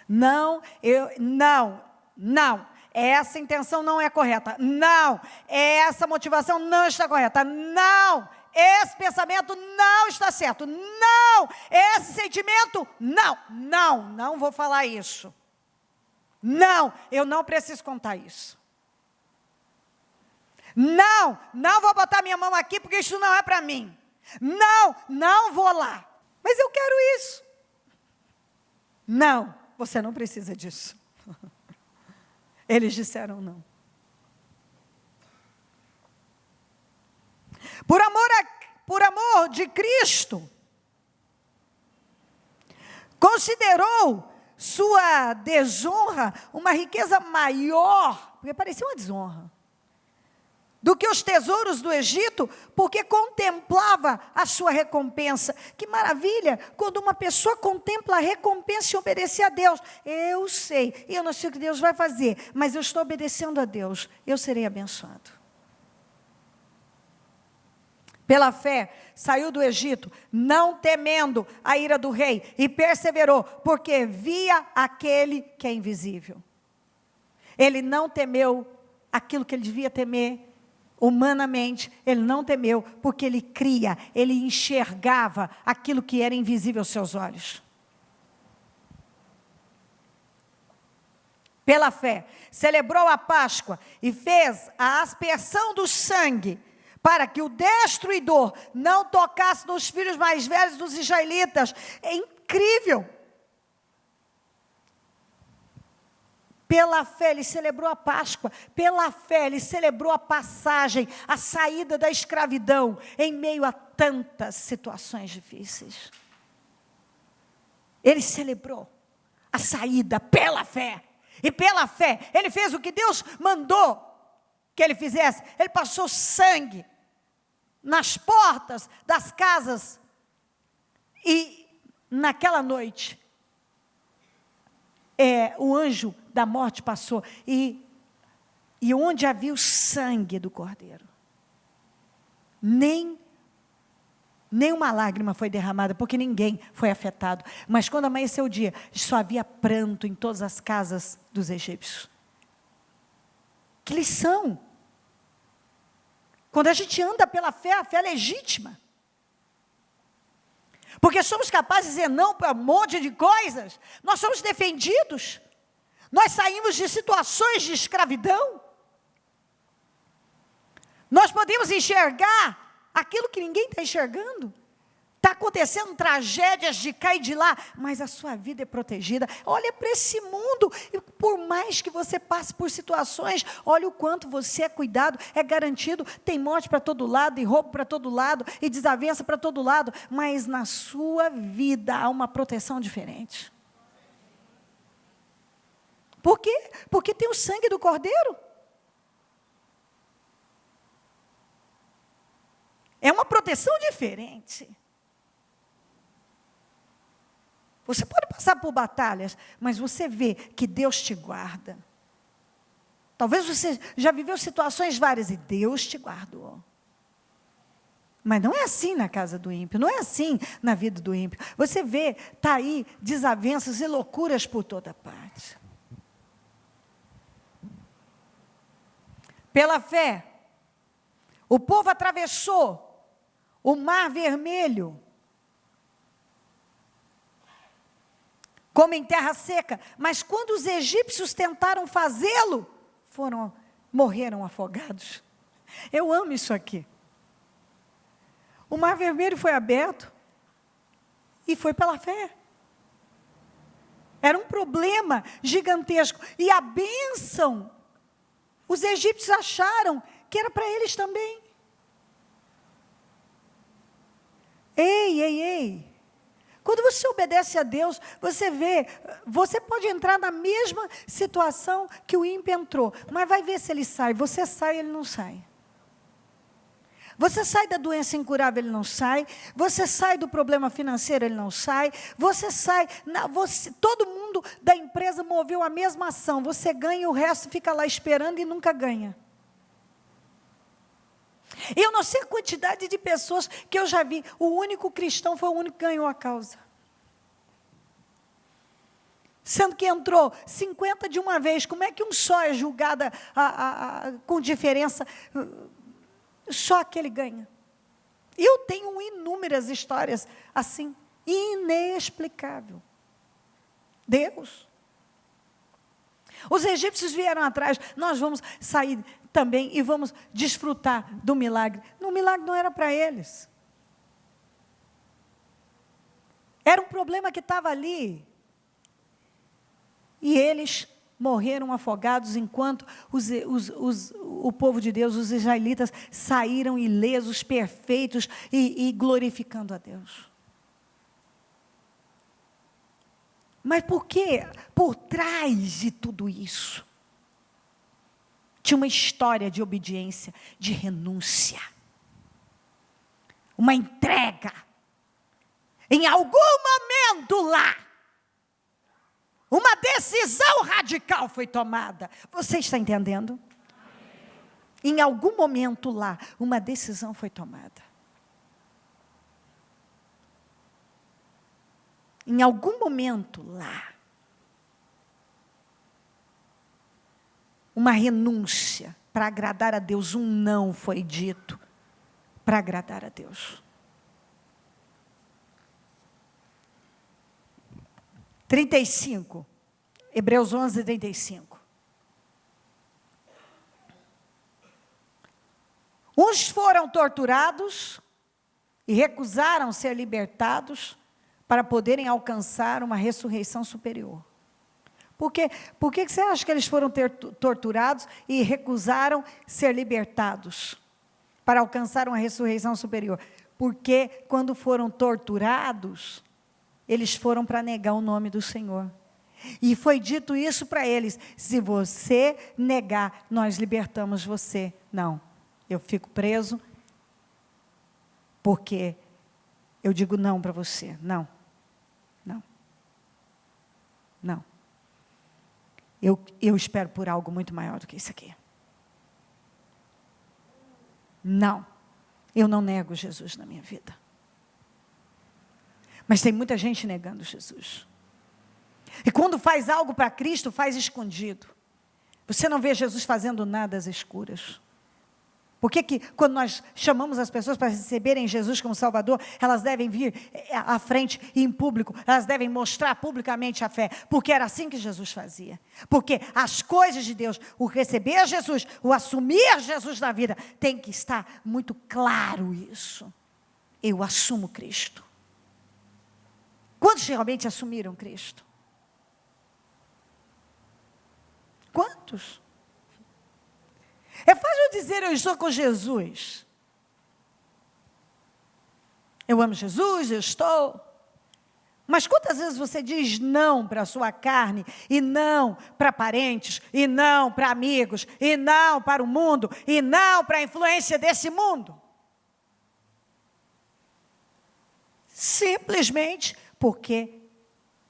Não. Essa intenção não é correta. Não. Essa motivação não está correta. Não. Esse pensamento não está certo. Não. Esse sentimento, não. Não vou falar isso. Não, eu não preciso contar isso. Não vou botar minha mão aqui porque isso não é para mim. Não vou lá. Mas eu quero isso. Não, você não precisa disso. Eles disseram não. Por amor de Cristo, considerou sua desonra uma riqueza maior, porque parecia uma desonra, do que os tesouros do Egito, porque contemplava a sua recompensa. Que maravilha, quando uma pessoa contempla a recompensa e obedece a Deus. Eu sei, eu não sei o que Deus vai fazer, mas eu estou obedecendo a Deus, eu serei abençoado. Pela fé, saiu do Egito, não temendo a ira do rei, e perseverou, porque via aquele que é invisível. Ele não temeu aquilo que ele devia temer. Humanamente, ele não temeu, porque ele cria, ele enxergava aquilo que era invisível aos seus olhos. Pela fé, celebrou a Páscoa e fez a aspersão do sangue, para que o destruidor não tocasse nos filhos mais velhos dos israelitas. É incrível. Pela fé, ele celebrou a Páscoa. Pela fé, ele celebrou a passagem, a saída da escravidão, em meio a tantas situações difíceis. Ele celebrou a saída pela fé. E pela fé, ele fez o que Deus mandou que ele fizesse. Ele passou sangue nas portas das casas. E naquela noite, o anjo da morte passou, e onde havia o sangue do cordeiro, nem uma lágrima foi derramada, porque ninguém foi afetado. Mas quando amanheceu o dia, só havia pranto em todas as casas dos egípcios. Que lição! Quando a gente anda pela fé, a fé é legítima. Porque somos capazes de dizer não para um monte de coisas. Nós somos defendidos. Nós saímos de situações de escravidão. Nós podemos enxergar aquilo que ninguém está enxergando. Está acontecendo tragédias de cá e de lá, mas a sua vida é protegida. Olha para esse mundo, e por mais que você passe por situações, olha o quanto você é cuidado, é garantido. Tem morte para todo lado, e roubo para todo lado, e desavença para todo lado, mas na sua vida há uma proteção diferente. Por quê? Porque tem o sangue do Cordeiro. É uma proteção diferente. Você pode passar por batalhas, mas você vê que Deus te guarda. Talvez você já viveu situações várias e Deus te guardou. Mas não é assim na casa do ímpio, não é assim na vida do ímpio. Você vê, está aí desavenças e loucuras por toda parte. Pela fé, o povo atravessou o Mar Vermelho, como em terra seca, mas quando os egípcios tentaram fazê-lo, morreram afogados. Eu amo isso aqui. O Mar Vermelho foi aberto e foi pela fé. Era um problema gigantesco. E a bênção, os egípcios acharam que era para eles também. Ei. Quando você obedece a Deus, você pode entrar na mesma situação que o ímpio entrou, mas vai ver se ele sai. Você sai, ele não sai. Você sai da doença incurável, ele não sai. Você sai do problema financeiro, ele não sai. Você sai, todo mundo da empresa moveu a mesma ação. Você ganha e o resto fica lá esperando e nunca ganha. Eu não sei a quantidade de pessoas que eu já vi. O único cristão foi o único que ganhou a causa. Sendo que entrou 50 de uma vez. Como é que um só é julgado com diferença? Só aquele ganha. Eu tenho inúmeras histórias assim. Inexplicável. Deus. Os egípcios vieram atrás. Nós vamos sair também e vamos desfrutar do milagre. O milagre não era para eles. Era um problema que estava ali. E eles morreram afogados enquanto o povo de Deus, os israelitas, saíram ilesos, perfeitos e glorificando a Deus. Mas por quê? Por trás de tudo isso, tinha uma história de obediência, de renúncia. Uma entrega. Em algum momento lá, uma decisão radical foi tomada. Você está entendendo? Em algum momento lá, uma decisão foi tomada. Em algum momento lá, uma renúncia para agradar a Deus, um não foi dito para agradar a Deus. 35, Hebreus 11, 35. Uns foram torturados e recusaram ser libertados para poderem alcançar uma ressurreição superior. Por que você acha que eles foram torturados e recusaram ser libertados para alcançar uma ressurreição superior? Porque quando foram torturados, eles foram para negar o nome do Senhor. E foi dito isso para eles: se você negar, nós libertamos você. Não, eu fico preso, porque eu digo não para você. Não. Eu espero por algo muito maior do que isso aqui. Não, eu não nego Jesus na minha vida. Mas tem muita gente negando Jesus. E quando faz algo para Cristo, faz escondido. Você não vê Jesus fazendo nada às escuras. Por que quando nós chamamos as pessoas para receberem Jesus como Salvador, elas devem vir à frente e em público, elas devem mostrar publicamente a fé? Porque era assim que Jesus fazia. Porque as coisas de Deus, o receber Jesus, o assumir Jesus na vida, tem que estar muito claro isso. Eu assumo Cristo. Quantos realmente assumiram Cristo? Quantos? É fácil dizer, eu estou com Jesus. Eu amo Jesus, eu estou. Mas quantas vezes você diz não para a sua carne, e não para parentes, e não para amigos, e não para o mundo, e não para a influência desse mundo? Simplesmente porque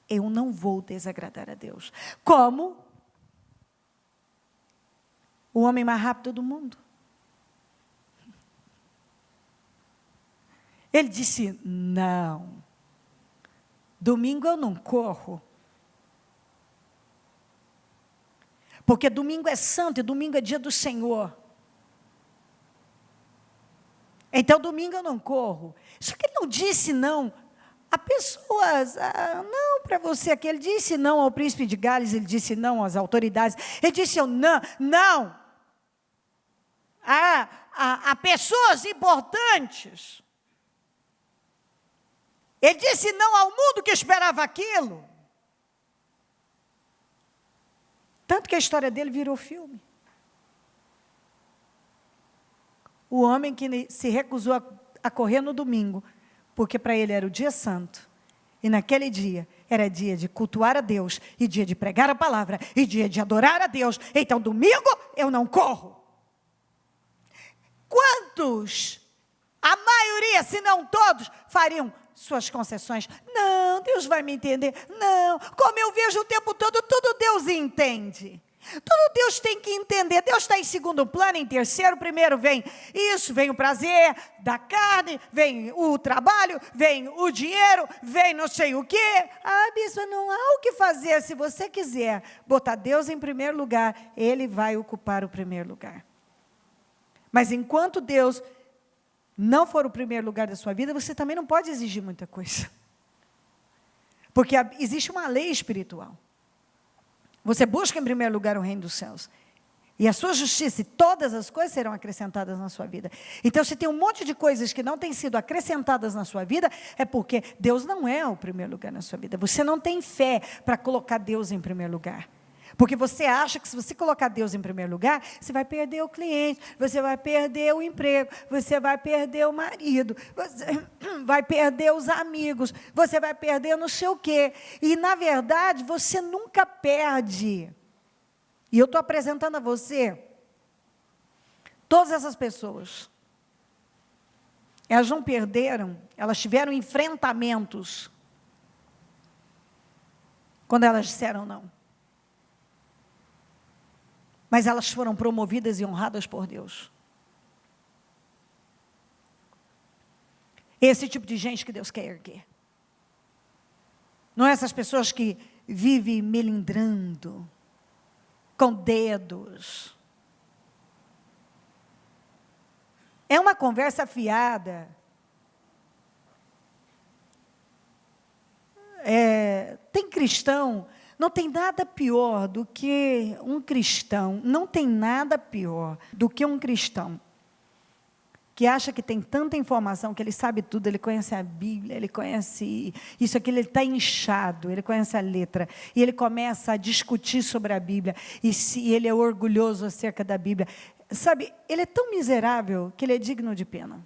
eu não vou desagradar a Deus. Como o homem mais rápido do mundo. Ele disse, não, domingo eu não corro. Porque domingo é santo e domingo é dia do Senhor. Então domingo eu não corro. Só que ele não disse não a pessoas, não para você aqui. Ele disse não ao príncipe de Gales, ele disse não às autoridades. Ele disse não a pessoas importantes. Ele disse não ao mundo que esperava aquilo. Tanto que a história dele virou filme. O homem que se recusou a correr no domingo, porque para ele era o dia santo. E naquele dia, era dia de cultuar a Deus, e dia de pregar a palavra, e dia de adorar a Deus. Então, domingo, eu não corro. Quantos, a maioria, se não todos, fariam suas concessões? Não, Deus vai me entender. Não, como eu vejo o tempo todo, tudo Deus entende. Tudo Deus tem que entender. Deus está em segundo plano, em terceiro. Primeiro vem isso, vem o prazer da carne, vem o trabalho, vem o dinheiro, vem não sei o quê. Bispo, não há o que fazer. Se você quiser botar Deus em primeiro lugar, Ele vai ocupar o primeiro lugar. Mas enquanto Deus não for o primeiro lugar da sua vida, você também não pode exigir muita coisa. Porque existe uma lei espiritual. Você busca em primeiro lugar o reino dos céus. E a sua justiça e todas as coisas serão acrescentadas na sua vida. Então, se tem um monte de coisas que não têm sido acrescentadas na sua vida, é porque Deus não é o primeiro lugar na sua vida. Você não tem fé para colocar Deus em primeiro lugar. Porque você acha que se você colocar Deus em primeiro lugar, você vai perder o cliente, você vai perder o emprego, você vai perder o marido, você vai perder os amigos, você vai perder não sei o quê. E, na verdade, você nunca perde. E eu estou apresentando a você todas essas pessoas. Elas não perderam, elas tiveram enfrentamentos quando elas disseram não. Mas elas foram promovidas e honradas por Deus. Esse tipo de gente que Deus quer erguer. Não é essas pessoas que vivem melindrando, com dedos. É uma conversa fiada. Tem cristão... Não tem nada pior do que um cristão, não tem nada pior do que um cristão que acha que tem tanta informação, que ele sabe tudo, ele conhece a Bíblia, ele conhece isso, aquilo, ele está inchado, ele conhece a letra, e ele começa a discutir sobre a Bíblia, e se ele é orgulhoso acerca da Bíblia. Sabe, ele é tão miserável que ele é digno de pena.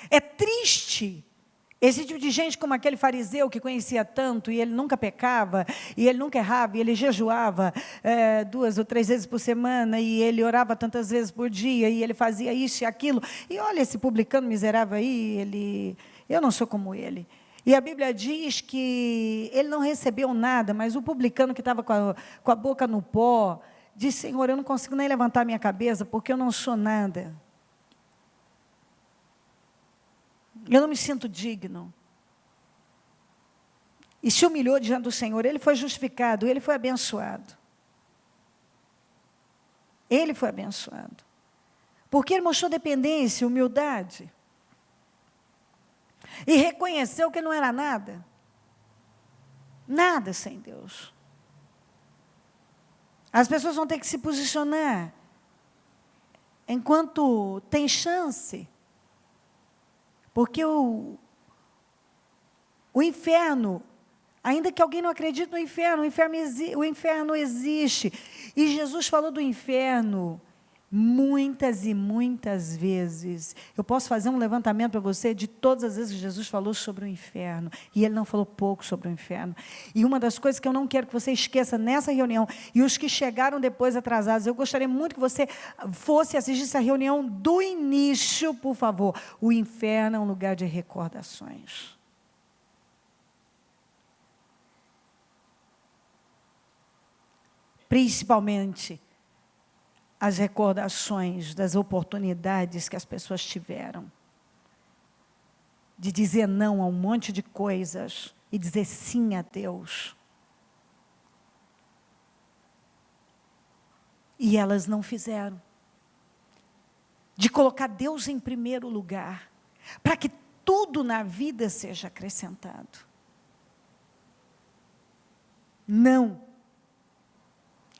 É triste esse tipo de gente, como aquele fariseu que conhecia tanto, e ele nunca pecava, e ele nunca errava, e ele jejuava 2 ou 3 vezes por semana, e ele orava tantas vezes por dia, e ele fazia isso e aquilo. E olha esse publicano miserável aí, eu não sou como ele. E a Bíblia diz que ele não recebeu nada, mas o publicano que estava com a boca no pó, disse: Senhor, eu não consigo nem levantar minha cabeça, porque eu não sou nada. Eu não me sinto digno. E se humilhou diante do Senhor. Ele foi justificado, ele foi abençoado. Ele foi abençoado. Porque ele mostrou dependência, humildade. E reconheceu que não era nada. Nada sem Deus. As pessoas vão ter que se posicionar enquanto tem chance. Porque o inferno, ainda que alguém não acredite no inferno, o inferno existe. E Jesus falou do inferno muitas e muitas vezes. Eu posso fazer um levantamento para você de todas as vezes que Jesus falou sobre o inferno. E ele não falou pouco sobre o inferno. E uma das coisas que eu não quero que você esqueça nessa reunião, e os que chegaram depois atrasados, eu gostaria muito que você fosse assistir essa reunião do início, por favor. O inferno é um lugar de recordações. Principalmente as recordações das oportunidades que as pessoas tiveram de dizer não a um monte de coisas e dizer sim a Deus. E elas não fizeram. de colocar Deus em primeiro lugar, para que tudo na vida seja acrescentado. Não.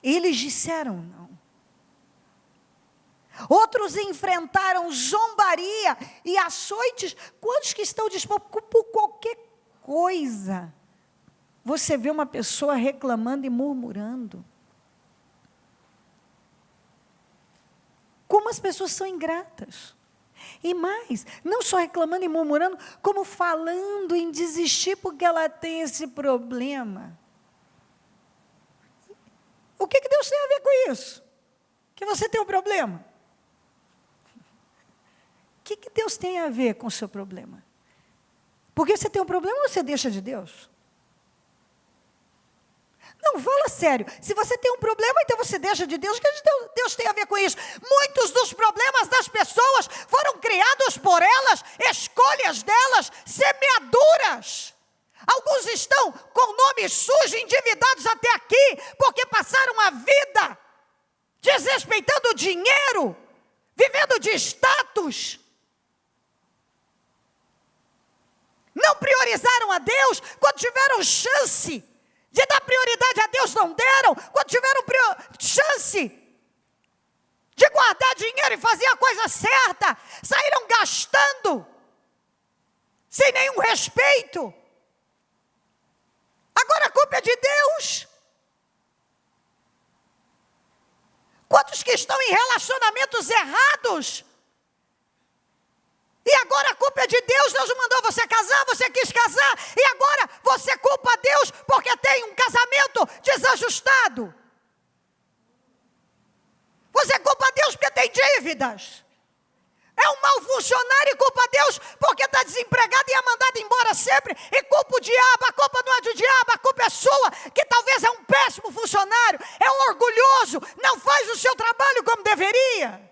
Eles disseram não. Outros enfrentaram zombaria e açoites. Quantos que estão dispostos por qualquer coisa? Você vê uma pessoa reclamando e murmurando. Como as pessoas são ingratas. E mais, não só reclamando e murmurando, como falando em desistir porque ela tem esse problema. O que Deus tem a ver com isso? Que você tem um problema. O que Deus tem a ver com o seu problema? Porque você tem um problema, você deixa de Deus? Não, fala sério. Se você tem um problema, então você deixa de Deus. O que Deus tem a ver com isso? Muitos dos problemas das pessoas foram criados por elas, escolhas delas, semeaduras. Alguns estão com nome sujo, endividados até aqui, porque passaram a vida desrespeitando o dinheiro, vivendo de status. Não priorizaram a Deus quando tiveram chance de dar prioridade a Deus, não deram. Quando tiveram chance de guardar dinheiro e fazer a coisa certa, saíram gastando, sem nenhum respeito. Agora a culpa é de Deus. Quantos que estão em relacionamentos errados? E agora a culpa é de Deus. Deus mandou você casar, você quis casar, e agora você culpa Deus porque tem um casamento desajustado. Você culpa Deus porque tem dívidas. É um mau funcionário e culpa Deus porque está desempregado e é mandado embora sempre. E culpa o diabo, a culpa não é do diabo, a culpa é sua, que talvez é um péssimo funcionário, é um orgulhoso, não faz o seu trabalho como deveria.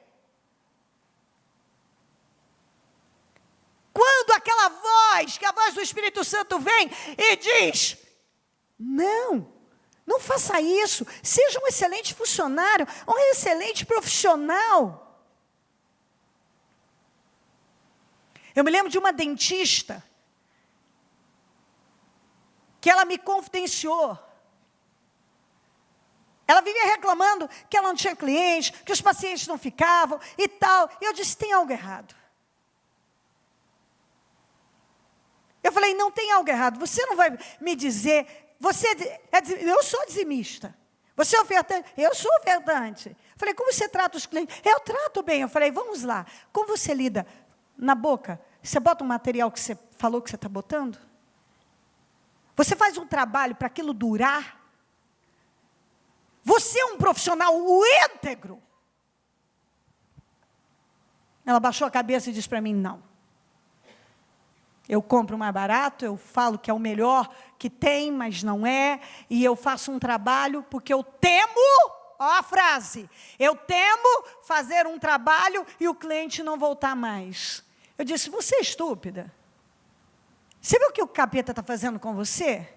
Quando aquela voz, que é a voz do Espírito Santo vem e diz, não faça isso, seja um excelente funcionário, um excelente profissional. Eu me lembro de uma dentista, que ela me confidenciou. Ela vivia reclamando que ela não tinha cliente, que os pacientes não ficavam e tal. E eu disse, tem algo errado. Eu falei, não tem algo errado. Você não vai me dizer, eu sou dizimista. Você é ofertante? Eu sou ofertante. Eu falei, como você trata os clientes? Eu trato bem. Eu falei, vamos lá. Como você lida na boca? Você bota um material que você falou que você está botando? Você faz um trabalho para aquilo durar? Você é um profissional íntegro? Ela baixou a cabeça e disse para mim, não. Eu compro mais barato, eu falo que é o melhor que tem, mas não é. E eu faço um trabalho porque eu temo, ó a frase, eu temo fazer um trabalho e o cliente não voltar mais. Eu disse, você é estúpida. Você viu o que o capeta está fazendo com você?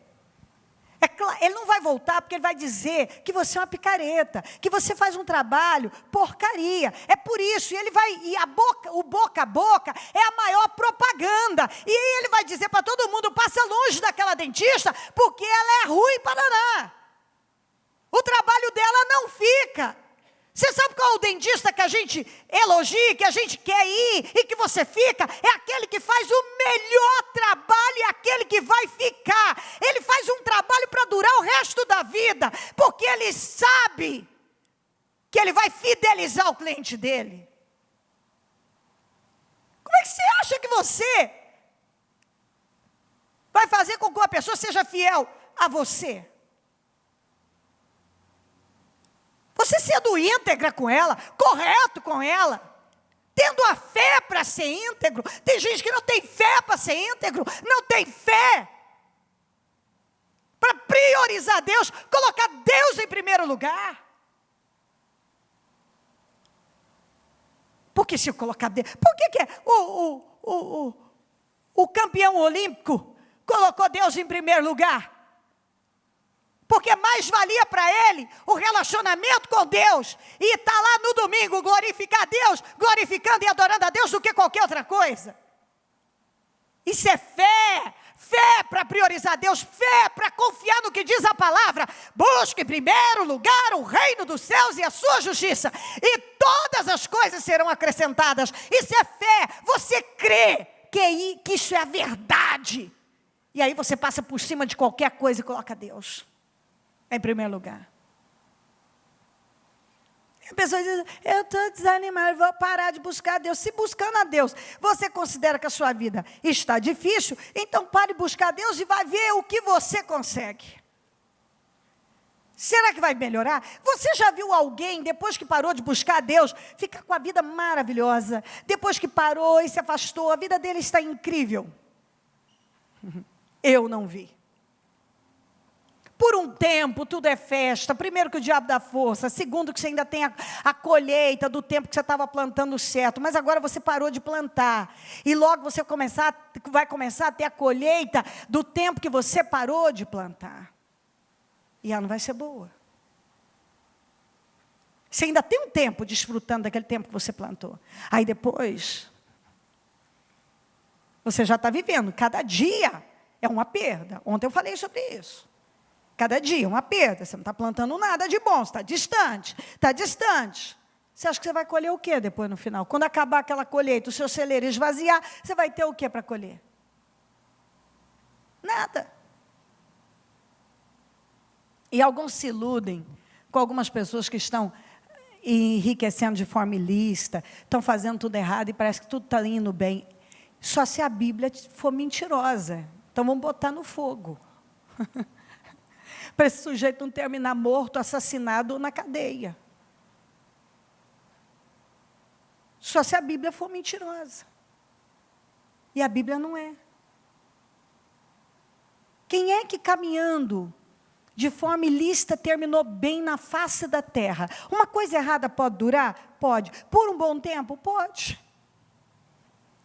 É claro, ele não vai voltar porque ele vai dizer que você é uma picareta, que você faz um trabalho porcaria. É por isso, o boca a boca é a maior propaganda. E aí ele vai dizer para todo mundo, passa longe daquela dentista, porque ela é ruim para danar. O trabalho dela não fica. Você sabe qual é o dentista que a gente elogia, que a gente quer ir e que você fica? É aquele que faz o melhor trabalho e aquele que vai ficar. Ele faz um trabalho para durar o resto da vida, porque ele sabe que ele vai fidelizar o cliente dele. Como é que você acha que você vai fazer com que uma pessoa seja fiel a você? Você sendo íntegra com ela, correto com ela, tendo a fé para ser íntegro. Tem gente que não tem fé para ser íntegro, não tem fé para priorizar Deus, colocar Deus em primeiro lugar. Porque se eu colocar Deus, por que o campeão olímpico colocou Deus em primeiro lugar? porque mais valia para ele o relacionamento com Deus e estar lá no domingo, glorificar a Deus, glorificando e adorando a Deus do que qualquer outra coisa. Isso é fé. Fé para priorizar Deus, fé para confiar no que diz a palavra. Busque em primeiro lugar o reino dos céus e a sua justiça, e todas as coisas serão acrescentadas. Isso é fé. Você crê que isso é a verdade, e aí você passa por cima de qualquer coisa e coloca Deus em primeiro lugar. A pessoa diz, eu estou desanimado, vou parar de buscar a Deus. Se buscando a Deus, você considera que a sua vida está difícil, então pare de buscar a Deus e vai ver o que você consegue. Será que vai melhorar? Você já viu alguém, depois que parou de buscar a Deus, ficar com a vida maravilhosa? Depois que parou e se afastou, a vida dele está incrível. Eu não vi. Por um tempo, tudo é festa. Primeiro, que o diabo dá força. Segundo, que você ainda tem a colheita do tempo que você estava plantando certo. Mas agora você parou de plantar. E logo você vai começar a ter a colheita do tempo que você parou de plantar. E ela não vai ser boa. Você ainda tem um tempo desfrutando daquele tempo que você plantou. Aí depois, você já está vivendo. Cada dia é uma perda. Ontem eu falei sobre isso. Cada dia uma perda, você não está plantando nada de bom, você está distante. Você acha que você vai colher o quê depois no final? Quando acabar aquela colheita, o seu celeiro esvaziar, você vai ter o quê para colher? Nada. E alguns se iludem com algumas pessoas que estão enriquecendo de forma ilícita, estão fazendo tudo errado e parece que tudo está indo bem. Só se a Bíblia for mentirosa. Então vamos botar no fogo. Para esse sujeito não terminar morto, assassinado ou na cadeia. Só se a Bíblia for mentirosa. E a Bíblia não é. Quem é que caminhando de forma ilícita terminou bem na face da terra? Uma coisa errada pode durar? Pode. Por um bom tempo? Pode.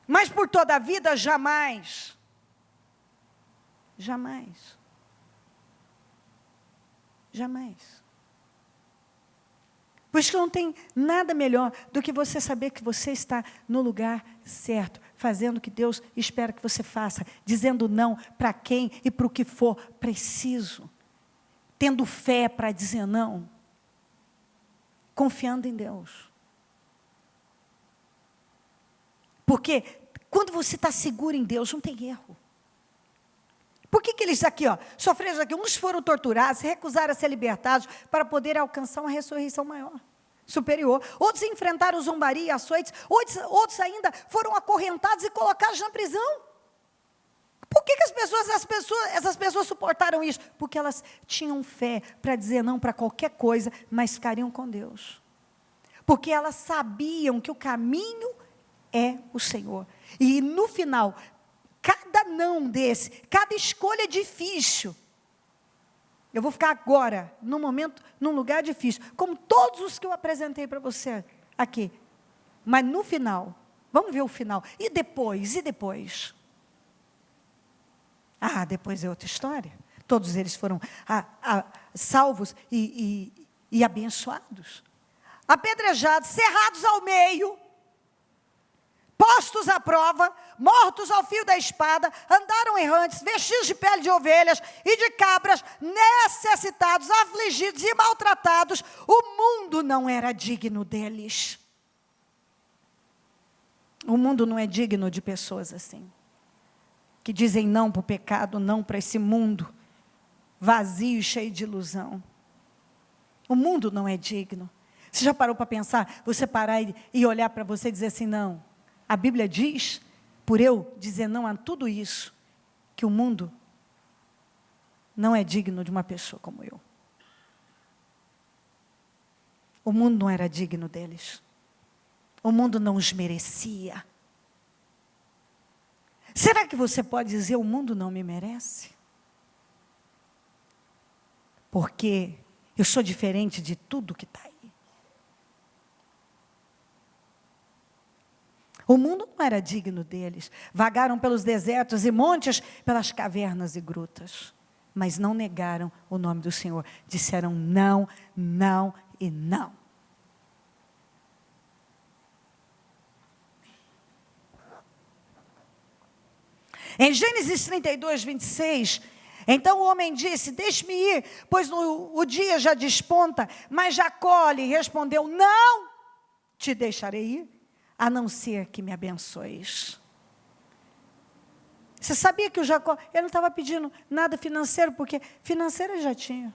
Mas por toda a vida? Jamais. Jamais. Jamais. Por isso que não tem nada melhor do que você saber que você está no lugar certo, fazendo o que Deus espera que você faça, dizendo não para quem e para o que for preciso, tendo fé para dizer não, confiando em Deus. Porque quando você está seguro em Deus, não tem erro. Por que eles aqui, sofreram aqui? Uns foram torturados, recusaram a ser libertados para poder alcançar uma ressurreição maior, superior. Outros enfrentaram zombaria e açoites. Outros ainda foram acorrentados e colocados na prisão. Por que essas pessoas suportaram isso? Porque elas tinham fé para dizer não para qualquer coisa, mas ficariam com Deus. Porque elas sabiam que o caminho é o Senhor. E no final, cada não desse, cada escolha difícil. Eu vou ficar agora, num momento, num lugar difícil, como todos os que eu apresentei para você aqui. Mas no final, vamos ver o final. E depois? Depois é outra história. Todos eles foram salvos e abençoados. Apedrejados, cerrados ao meio, postos à prova, mortos ao fio da espada, andaram errantes, vestidos de pele de ovelhas e de cabras, necessitados, afligidos e maltratados. O mundo não era digno deles. O mundo não é digno de pessoas assim, que dizem não para o pecado, não para esse mundo vazio, cheio de ilusão. O mundo não é digno. Você já parou para pensar? Você parar e olhar para você e dizer assim, não. A Bíblia diz, por eu dizer não a tudo isso, que o mundo não é digno de uma pessoa como eu. O mundo não era digno deles. O mundo não os merecia. Será que você pode dizer, o mundo não me merece? Porque eu sou diferente de tudo que está aí. O mundo não era digno deles. Vagaram pelos desertos e montes, pelas cavernas e grutas. mas não negaram o nome do Senhor. Disseram não, não e não. Em Gênesis 32, 26, então o homem disse, deixe-me ir, pois o dia já desponta. Mas Jacó lhe respondeu, não te deixarei ir, a não ser que me abençoes. Você sabia que o Jacó, ele não estava pedindo nada financeiro, porque financeiro ele já tinha.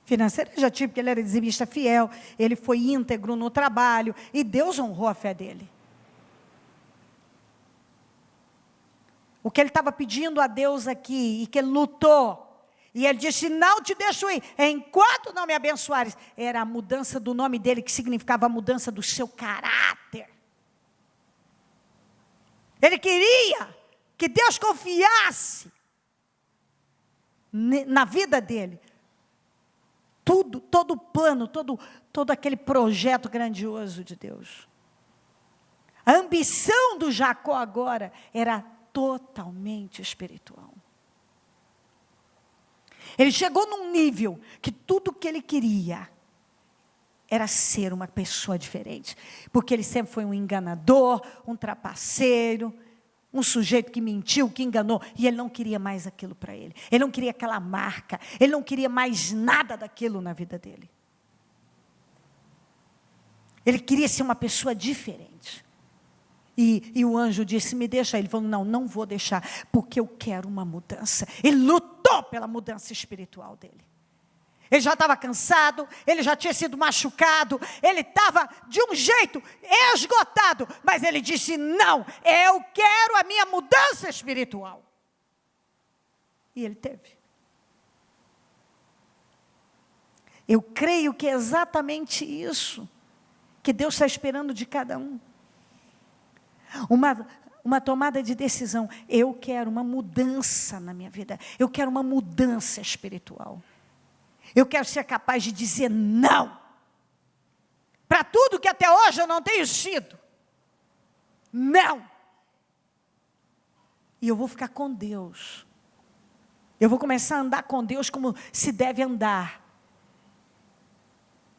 Financeiro ele já tinha, porque ele era dizimista fiel, ele foi íntegro no trabalho, e Deus honrou a fé dele. O que ele estava pedindo a Deus aqui, e que ele lutou, e ele disse, não te deixo ir, enquanto não me abençoares, era a mudança do nome dele, que significava a mudança do seu caráter. Ele queria que Deus confiasse na vida dele. Tudo, todo o plano, todo aquele projeto grandioso de Deus. A ambição do Jacó agora era totalmente espiritual. Ele chegou num nível que tudo que ele queria era ser uma pessoa diferente. Porque ele sempre foi um enganador, um trapaceiro, um sujeito que mentiu, que enganou. E ele não queria mais aquilo para ele. Ele não queria aquela marca. Ele não queria mais nada daquilo na vida dele. Ele queria ser uma pessoa diferente. E o anjo disse, me deixa. Ele falou, não vou deixar, porque eu quero uma mudança. Ele lutou pela mudança espiritual dele. Ele já estava cansado, ele já tinha sido machucado, ele estava de um jeito esgotado, mas ele disse, não, eu quero a minha mudança espiritual. E ele teve. Eu creio que é exatamente isso que Deus está esperando de cada um. Uma tomada de decisão. Eu quero uma mudança na minha vida. Eu quero uma mudança espiritual. Eu quero ser capaz de dizer não. Para tudo que até hoje eu não tenho sido. Não. E eu vou ficar com Deus. Eu vou começar a andar com Deus como se deve andar.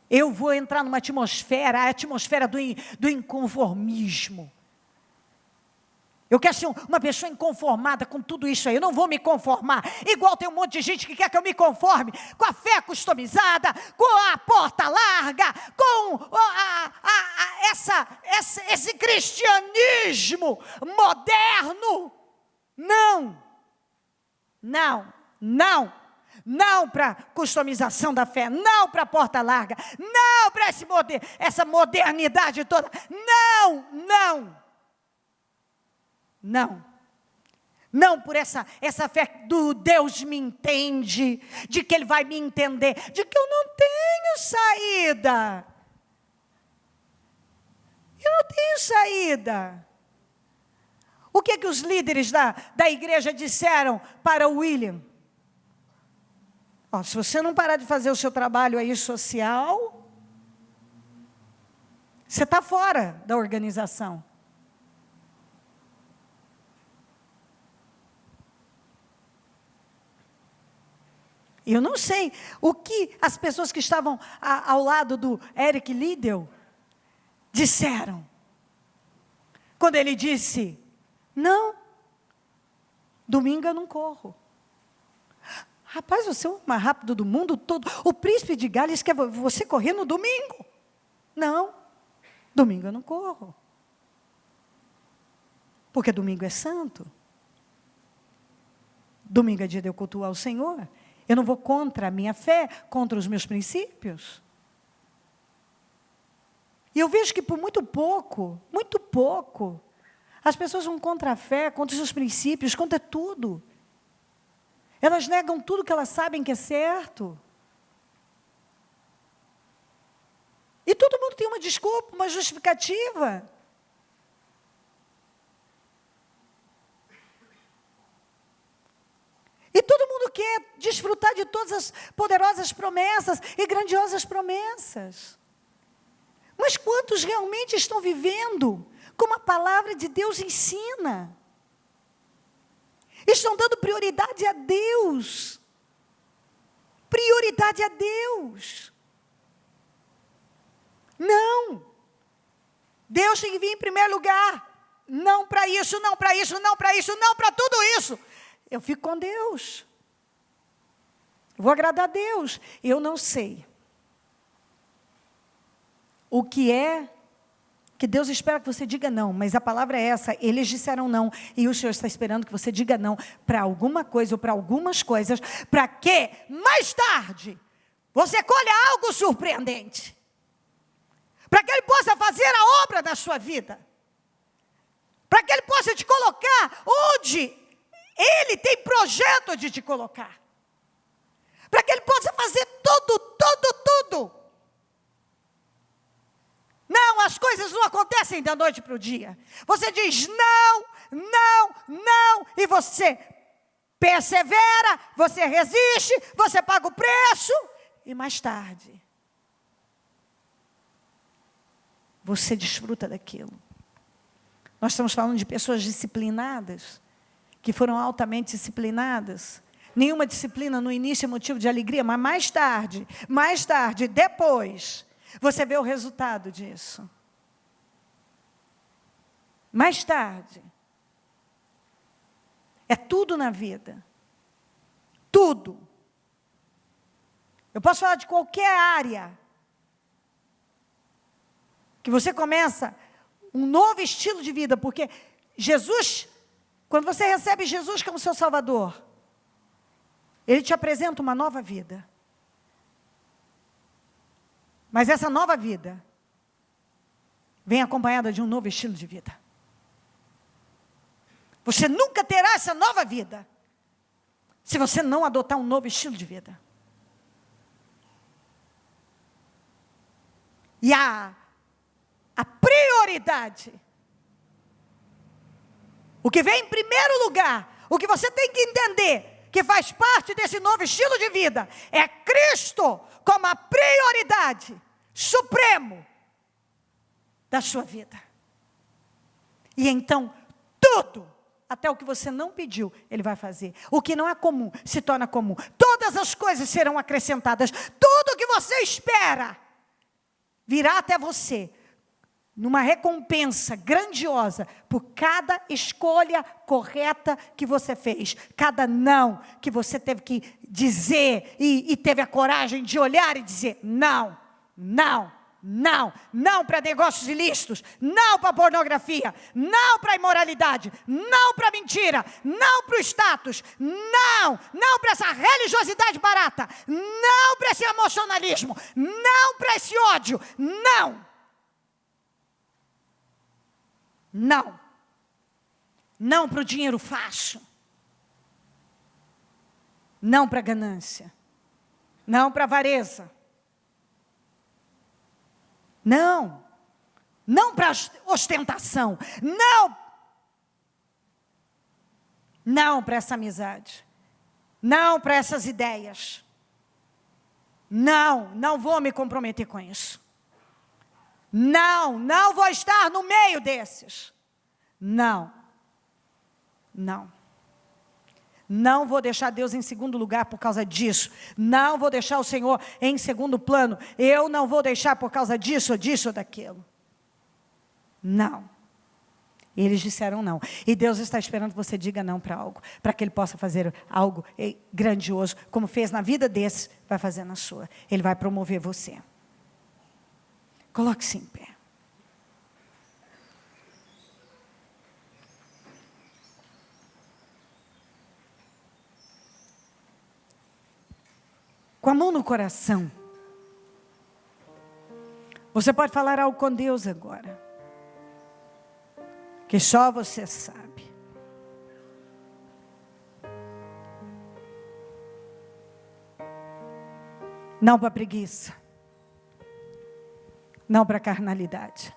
Eu vou entrar numa atmosfera, a atmosfera do inconformismo. Eu quero ser uma pessoa inconformada com tudo isso aí. Eu não vou me conformar. Igual tem um monte de gente que quer que eu me conforme com a fé customizada, com a porta larga, com esse cristianismo moderno. Não. Não. Não. Não para customização da fé. Não para a porta larga. Não para essa modernidade toda. Não. Não. Não, não por essa fé do Deus me entende, de que Ele vai me entender, de que eu não tenho saída. Eu não tenho saída. O que os líderes da igreja disseram para o William? Se você não parar de fazer o seu trabalho aí social, você está fora da organização. Eu não sei o que as pessoas que estavam ao lado do Eric Liddell disseram. Quando ele disse, não, domingo eu não corro. Rapaz, você é o mais rápido do mundo todo. O príncipe de Gales quer você correr no domingo. Não, domingo eu não corro. Porque domingo é santo. Domingo é dia de eu cultuar o Senhor. Eu não vou contra a minha fé, contra os meus princípios. E eu vejo que por muito pouco, as pessoas vão contra a fé, contra os seus princípios, contra tudo. Elas negam tudo que elas sabem que é certo. E todo mundo tem uma desculpa, uma justificativa. E todo mundo quer desfrutar de todas as poderosas promessas e grandiosas promessas. Mas quantos realmente estão vivendo como a palavra de Deus ensina? Estão dando prioridade a Deus. Prioridade a Deus. Não. Deus tem que vir em primeiro lugar. Não para isso, não para isso, não para isso, não para tudo isso. Eu fico com Deus. Vou agradar a Deus. Eu não sei o que é que Deus espera que você diga não, mas a palavra é essa, eles disseram não, e o Senhor está esperando que você diga não para alguma coisa ou para algumas coisas, para que mais tarde você colha algo surpreendente, para que Ele possa fazer a obra da sua vida, para que Ele possa te colocar onde Ele tem projeto de te colocar, para que Ele possa fazer tudo. Não, as coisas não acontecem da noite para o dia. Você diz não, e você persevera, você resiste, você paga o preço, e mais tarde, você desfruta daquilo. Nós estamos falando de pessoas disciplinadas, que foram altamente disciplinadas. Nenhuma disciplina no início é motivo de alegria, mas mais tarde, depois, você vê o resultado disso. Mais tarde. É tudo na vida. Tudo. Eu posso falar de qualquer área. Que você começa um novo estilo de vida. Porque Jesus, quando você recebe Jesus como seu Salvador, Ele te apresenta uma nova vida. Mas essa nova vida vem acompanhada de um novo estilo de vida. Você nunca terá essa nova vida se você não adotar um novo estilo de vida. E a prioridade, o que vem em primeiro lugar, o que você tem que entender, que faz parte desse novo estilo de vida, é Cristo como a prioridade supremo da sua vida. E então, tudo, até o que você não pediu, Ele vai fazer. O que não é comum, se torna comum. Todas as coisas serão acrescentadas. Tudo que você espera, virá até você, numa recompensa grandiosa, por cada escolha correta que você fez, cada não que você teve que dizer, e teve a coragem de olhar e dizer, não para negócios ilícitos, não para pornografia, não para imoralidade, não para mentira, não para o status, não para essa religiosidade barata, não para esse emocionalismo, não para esse ódio, não para o dinheiro fácil, não para a ganância, não para a avareza, não para ostentação, não para essa amizade, não para essas ideias, não vou me comprometer com isso. Não vou estar no meio desses. Não vou deixar Deus em segundo lugar por causa disso. Não vou deixar o Senhor em segundo plano. Eu não vou deixar por causa disso ou daquilo. Não. Eles disseram não. E Deus está esperando que você diga não para algo, para que Ele possa fazer algo grandioso, como fez na vida desses, vai fazer na sua. Ele vai promover você. Coloque-se em pé. Com a mão no coração, você pode falar algo com Deus agora, que só você sabe. Não para preguiça, não para carnalidade.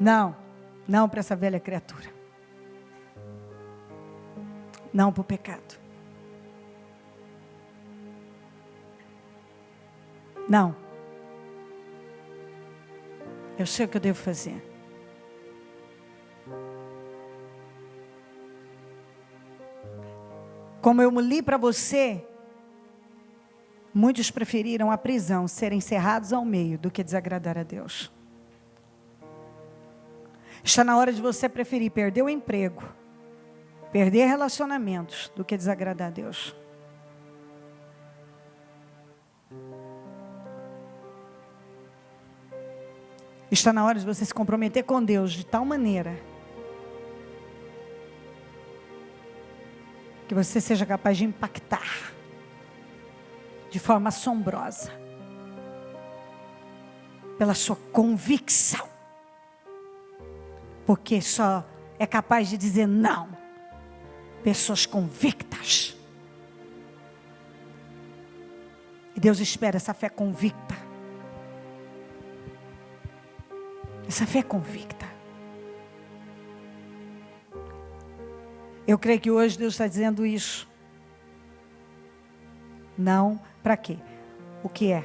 Não para essa velha criatura. Não para o pecado. Eu sei o que eu devo fazer. Como eu li para você, muitos preferiram a prisão, serem cerrados ao meio, do que desagradar a Deus. Está na hora de você preferir perder o emprego, perder relacionamentos, do que desagradar a Deus. Está na hora de você se comprometer com Deus de tal maneira que você seja capaz de impactar de forma assombrosa pela sua convicção, porque só é capaz de dizer não pessoas convictas. E Deus espera essa fé convicta. Essa fé convicta. Eu creio que hoje Deus está dizendo isso. Não, para quê? O que é?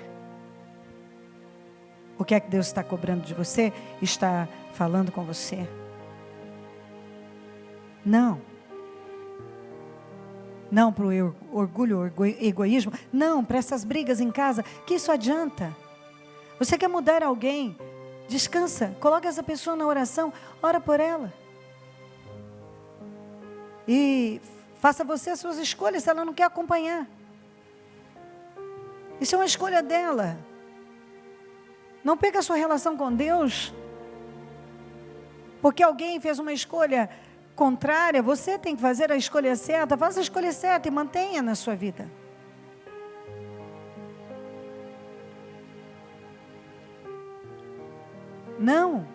O que é que Deus está cobrando de você? Está falando com você? Não. Não para o orgulho, egoísmo. Não, para essas brigas em casa. Que isso adianta? Você quer mudar alguém? Descansa, coloca essa pessoa na oração, ora por ela. E faça você as suas escolhas se ela não quer acompanhar. Isso é uma escolha dela. Não pega a sua relação com Deus, porque alguém fez uma escolha contrária. Você tem que fazer a escolha certa. Faça a escolha certa e mantenha na sua vida. Não.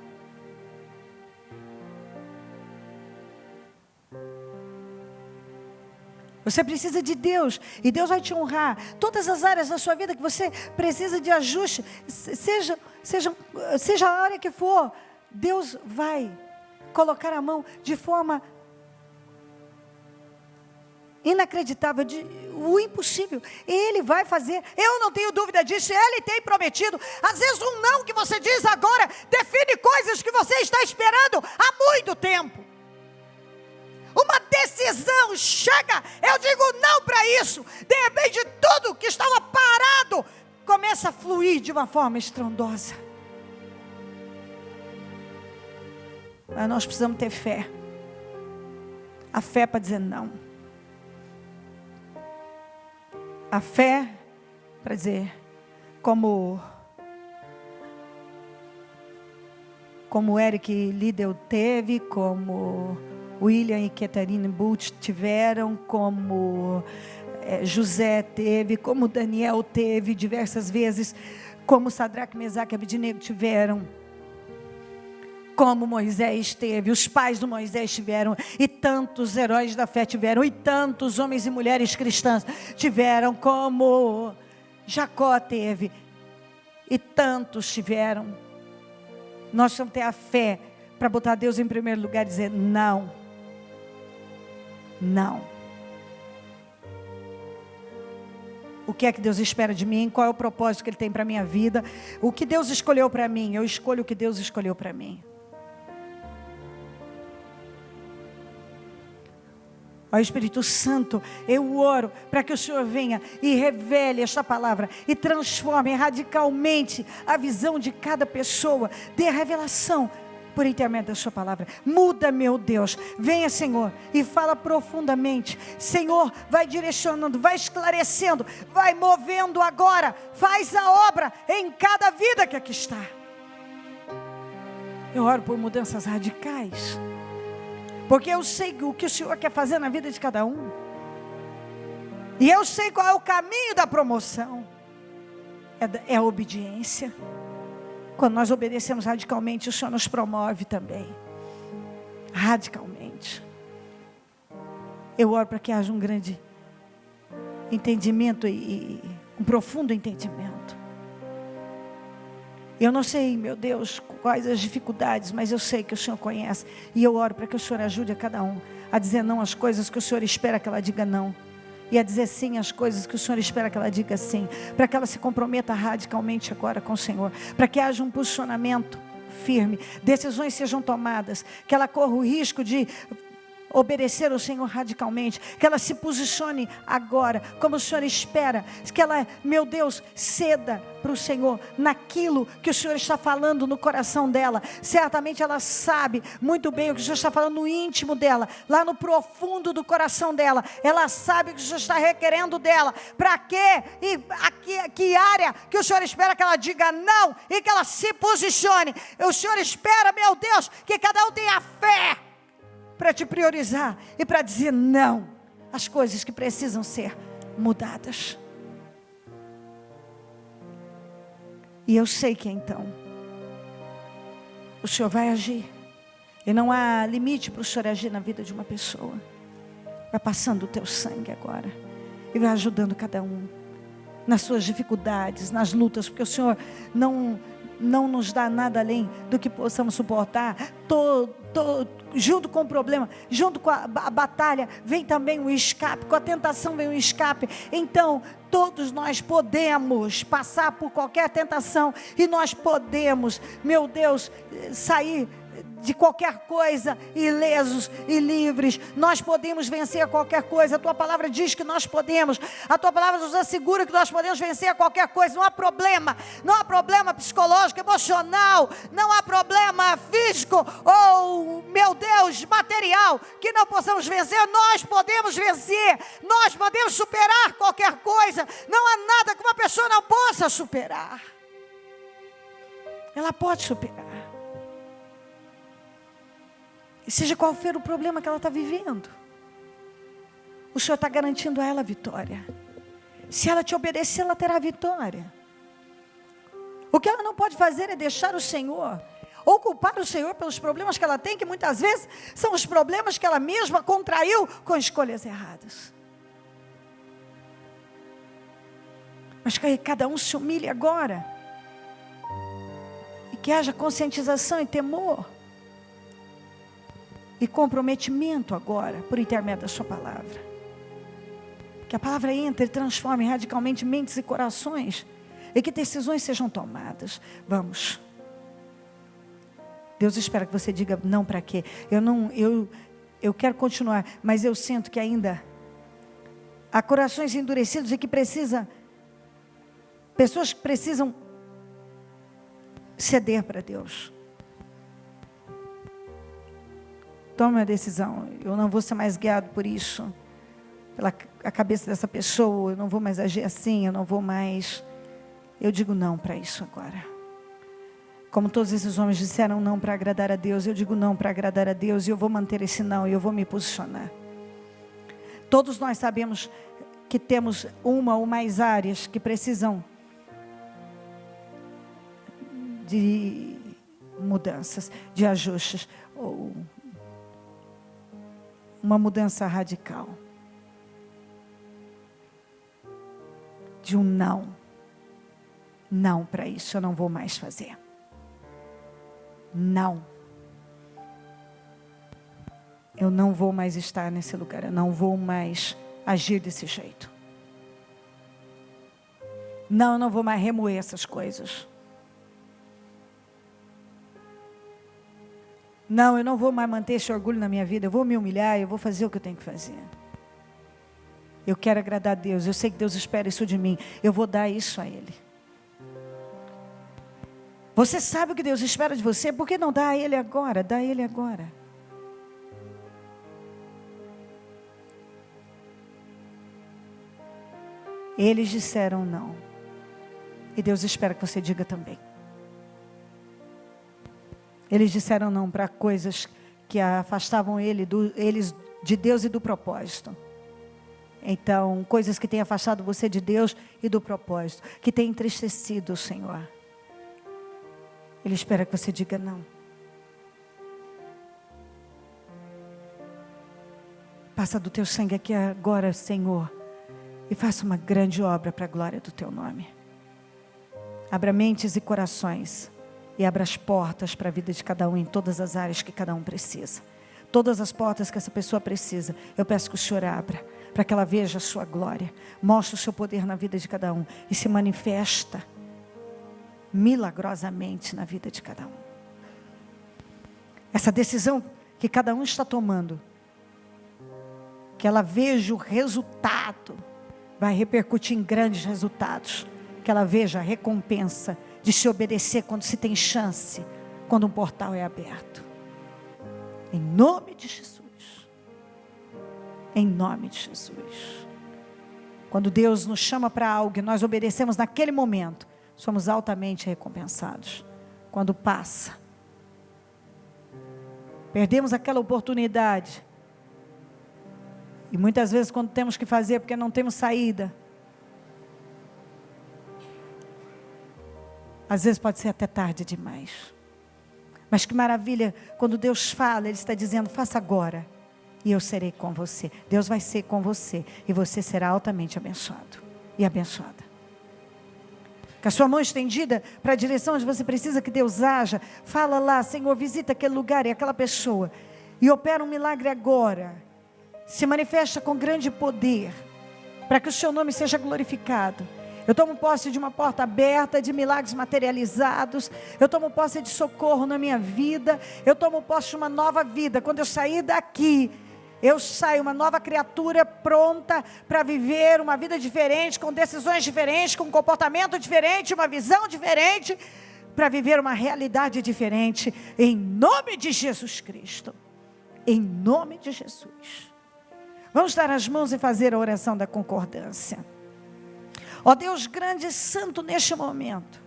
Você precisa de Deus, e Deus vai te honrar. Todas as áreas da sua vida que você precisa de ajuste, seja a área que for, Deus vai colocar a mão de forma inacreditável, o impossível. Ele vai fazer, eu não tenho dúvida disso, Ele tem prometido. Às vezes um não que você diz agora, define coisas que você está esperando há muito tempo. Uma decisão chega, eu digo não para isso. De repente tudo que estava parado começa a fluir de uma forma estrondosa. Mas nós precisamos ter fé. A fé para dizer não. A fé para dizer, como Eric Liddell teve, como William e Catherine Booth tiveram, como José teve, como Daniel teve diversas vezes, como Sadraque, Mesaque e Abednego tiveram, como Moisés teve, os pais do Moisés tiveram, e tantos heróis da fé tiveram, e tantos homens e mulheres cristãs tiveram, como Jacó teve, e tantos tiveram. Nós precisamos ter a fé para botar Deus em primeiro lugar e dizer não. Não. O que é que Deus espera de mim? Qual é o propósito que Ele tem para a minha vida? O que Deus escolheu para mim? Eu escolho o que Deus escolheu para mim. Ó Espírito Santo, eu oro para que o Senhor venha e revele esta palavra e transforme radicalmente a visão de cada pessoa. Dê a revelação por intermédio da sua palavra. Muda, meu Deus. Venha, Senhor, e fala profundamente. Senhor, vai direcionando, vai esclarecendo, vai movendo agora. Faz a obra em cada vida que aqui está. Eu oro por mudanças radicais, porque eu sei o que o Senhor quer fazer na vida de cada um. E eu sei qual é o caminho da promoção. É a obediência. Quando nós obedecemos radicalmente, o Senhor nos promove também. Radicalmente. Eu oro para que haja um grande entendimento e um profundo entendimento. Eu não sei, meu Deus, quais as dificuldades, mas eu sei que o Senhor conhece. E eu oro para que o Senhor ajude a cada um a dizer não às coisas que o Senhor espera que ela diga não. E a dizer sim às coisas que o Senhor espera que ela diga sim. Para que ela se comprometa radicalmente agora com o Senhor. Para que haja um posicionamento firme, decisões sejam tomadas, que ela corra o risco de obedecer ao Senhor radicalmente, que ela se posicione agora, como o Senhor espera, que ela, meu Deus, ceda para o Senhor, naquilo que o Senhor está falando no coração dela. Certamente ela sabe muito bem o que o Senhor está falando no íntimo dela, lá no profundo do coração dela, ela sabe o que o Senhor está requerendo dela, para quê, e que área que o Senhor espera que ela diga não, e que ela se posicione. O Senhor espera, meu Deus, que cada um tenha fé, para te priorizar e para dizer não às coisas que precisam ser mudadas. E eu sei que então o Senhor vai agir, e não há limite para o Senhor agir na vida de uma pessoa. Vai passando o teu sangue agora e vai ajudando cada um nas suas dificuldades, nas lutas, porque o Senhor não nos dá nada além do que possamos suportar. Junto com o problema, junto com a batalha, vem também o escape. Com a tentação vem o escape. Então, todos nós podemos passar por qualquer tentação, e nós podemos, meu Deus, sair de qualquer coisa ilesos e livres. Nós podemos vencer qualquer coisa. A tua palavra diz que nós podemos. A tua palavra nos assegura que nós podemos vencer qualquer coisa. Não há problema. Não há problema psicológico, emocional. Não há problema físico ou, meu Deus, material que não possamos vencer. Nós podemos vencer. Nós podemos superar qualquer coisa. Não há nada que uma pessoa não possa superar. Ela pode superar. E seja qual for o problema que ela está vivendo, o Senhor está garantindo a ela a vitória. Se ela te obedecer, ela terá vitória. O que ela não pode fazer é deixar o Senhor, ou culpar o Senhor pelos problemas que ela tem, que muitas vezes são os problemas que ela mesma contraiu com escolhas erradas. Mas que cada um se humilhe agora, e que haja conscientização e temor, e comprometimento agora, por intermédio da sua palavra. Que a palavra entre e transforme radicalmente mentes e corações, e que decisões sejam tomadas. Vamos. Deus espera que você diga não para quê. Eu quero continuar, mas eu sinto que ainda há corações endurecidos e que pessoas que precisam ceder para Deus. Tome uma decisão. Eu não vou ser mais guiado por isso, pela a cabeça dessa pessoa. Eu não vou mais agir assim. Eu não vou mais. Eu digo não para isso agora. Como todos esses homens disseram não para agradar a Deus, eu digo não para agradar a Deus, e eu vou manter esse não, e eu vou me posicionar. Todos nós sabemos que temos uma ou mais áreas que precisam de mudanças, de ajustes, ou uma mudança radical. De um não. Não para isso, eu não vou mais fazer. Não. Eu não vou mais estar nesse lugar. Eu não vou mais agir desse jeito. Não, eu não vou mais remoer essas coisas. Não, eu não vou mais manter esse orgulho na minha vida. Eu vou me humilhar, eu vou fazer o que eu tenho que fazer. Eu quero agradar a Deus. Eu sei que Deus espera isso de mim. Eu vou dar isso a Ele. Você sabe o que Deus espera de você? Por que não dá a Ele agora? Dá a Ele agora. Eles disseram não. E Deus espera que você diga também. Eles disseram não para coisas que afastavam eles de Deus e do propósito. Então, coisas que têm afastado você de Deus e do propósito, que têm entristecido o Senhor. Ele espera que você diga não. Passa do teu sangue aqui agora, Senhor, e faça uma grande obra para a glória do teu nome. Abra mentes e corações. E abra as portas para a vida de cada um, em todas as áreas que cada um precisa. Todas as portas que essa pessoa precisa, eu peço que o Senhor abra, para que ela veja a sua glória. Mostre o seu poder na vida de cada um. E se manifesta milagrosamente na vida de cada um. essa decisão que cada um está tomando, que ela veja o resultado, vai repercutir em grandes resultados, que ela veja a recompensa de se obedecer quando se tem chance, quando um portal é aberto. Em nome de Jesus. Em nome de Jesus. Quando Deus nos chama para algo e nós obedecemos naquele momento, somos altamente recompensados. Quando passa, perdemos aquela oportunidade. E muitas vezes quando temos que fazer porque não temos saída, às vezes pode ser até tarde demais. Mas que maravilha, quando Deus fala, Ele está dizendo, faça agora, e eu serei com você. Deus vai ser com você, e você será altamente abençoado e abençoada. Com a sua mão estendida para a direção onde você precisa que Deus haja, fala lá, Senhor, visita aquele lugar e aquela pessoa, e opera um milagre agora, se manifesta com grande poder, para que o seu nome seja glorificado. Eu tomo posse de uma porta aberta, de milagres materializados. Eu tomo posse de socorro na minha vida. Eu tomo posse de uma nova vida. Quando eu sair daqui, eu saio uma nova criatura pronta para viver uma vida diferente, com decisões diferentes, com um comportamento diferente, uma visão diferente, para viver uma realidade diferente, em nome de Jesus Cristo. Em nome de Jesus. Vamos dar as mãos e fazer a oração da concordância. Ó Deus grande e santo, neste momento,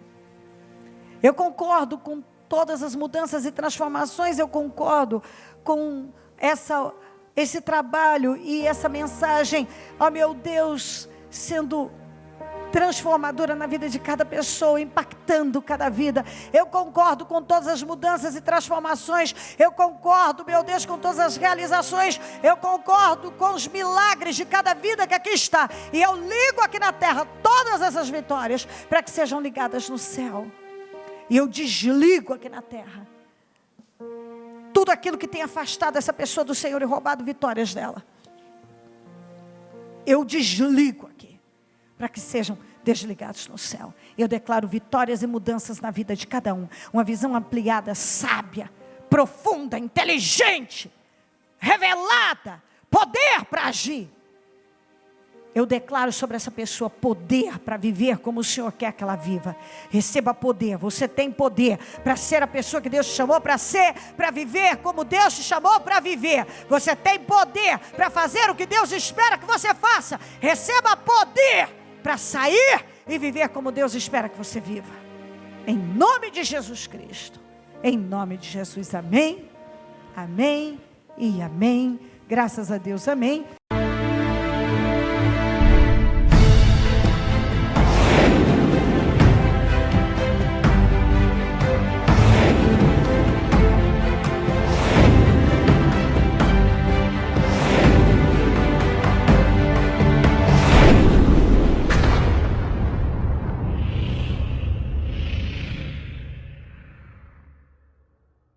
eu concordo com todas as mudanças e transformações, eu concordo com esse trabalho e essa mensagem, ó meu Deus, sendo transformadora na vida de cada pessoa, impactando cada vida. Eu concordo com todas as mudanças e transformações. Eu concordo, meu Deus, com todas as realizações. Eu concordo com os milagres de cada vida que aqui está. E eu ligo aqui na terra todas essas vitórias para que sejam ligadas no céu. E eu desligo aqui na terra tudo aquilo que tem afastado essa pessoa do Senhor e roubado vitórias dela. Eu desligo aqui para que sejam desligados no céu. Eu declaro vitórias e mudanças na vida de cada um. Uma visão ampliada, sábia, profunda, inteligente, revelada, poder para agir. Eu declaro sobre essa pessoa poder para viver como o Senhor quer que ela viva. Receba poder, você tem poder para ser a pessoa que Deus te chamou para ser, para viver como Deus te chamou para viver. Você tem poder para fazer o que Deus espera que você faça. Receba poder para sair e viver como Deus espera que você viva. Em nome de Jesus Cristo. Em nome de Jesus, amém, amém e amém. Graças a Deus, amém.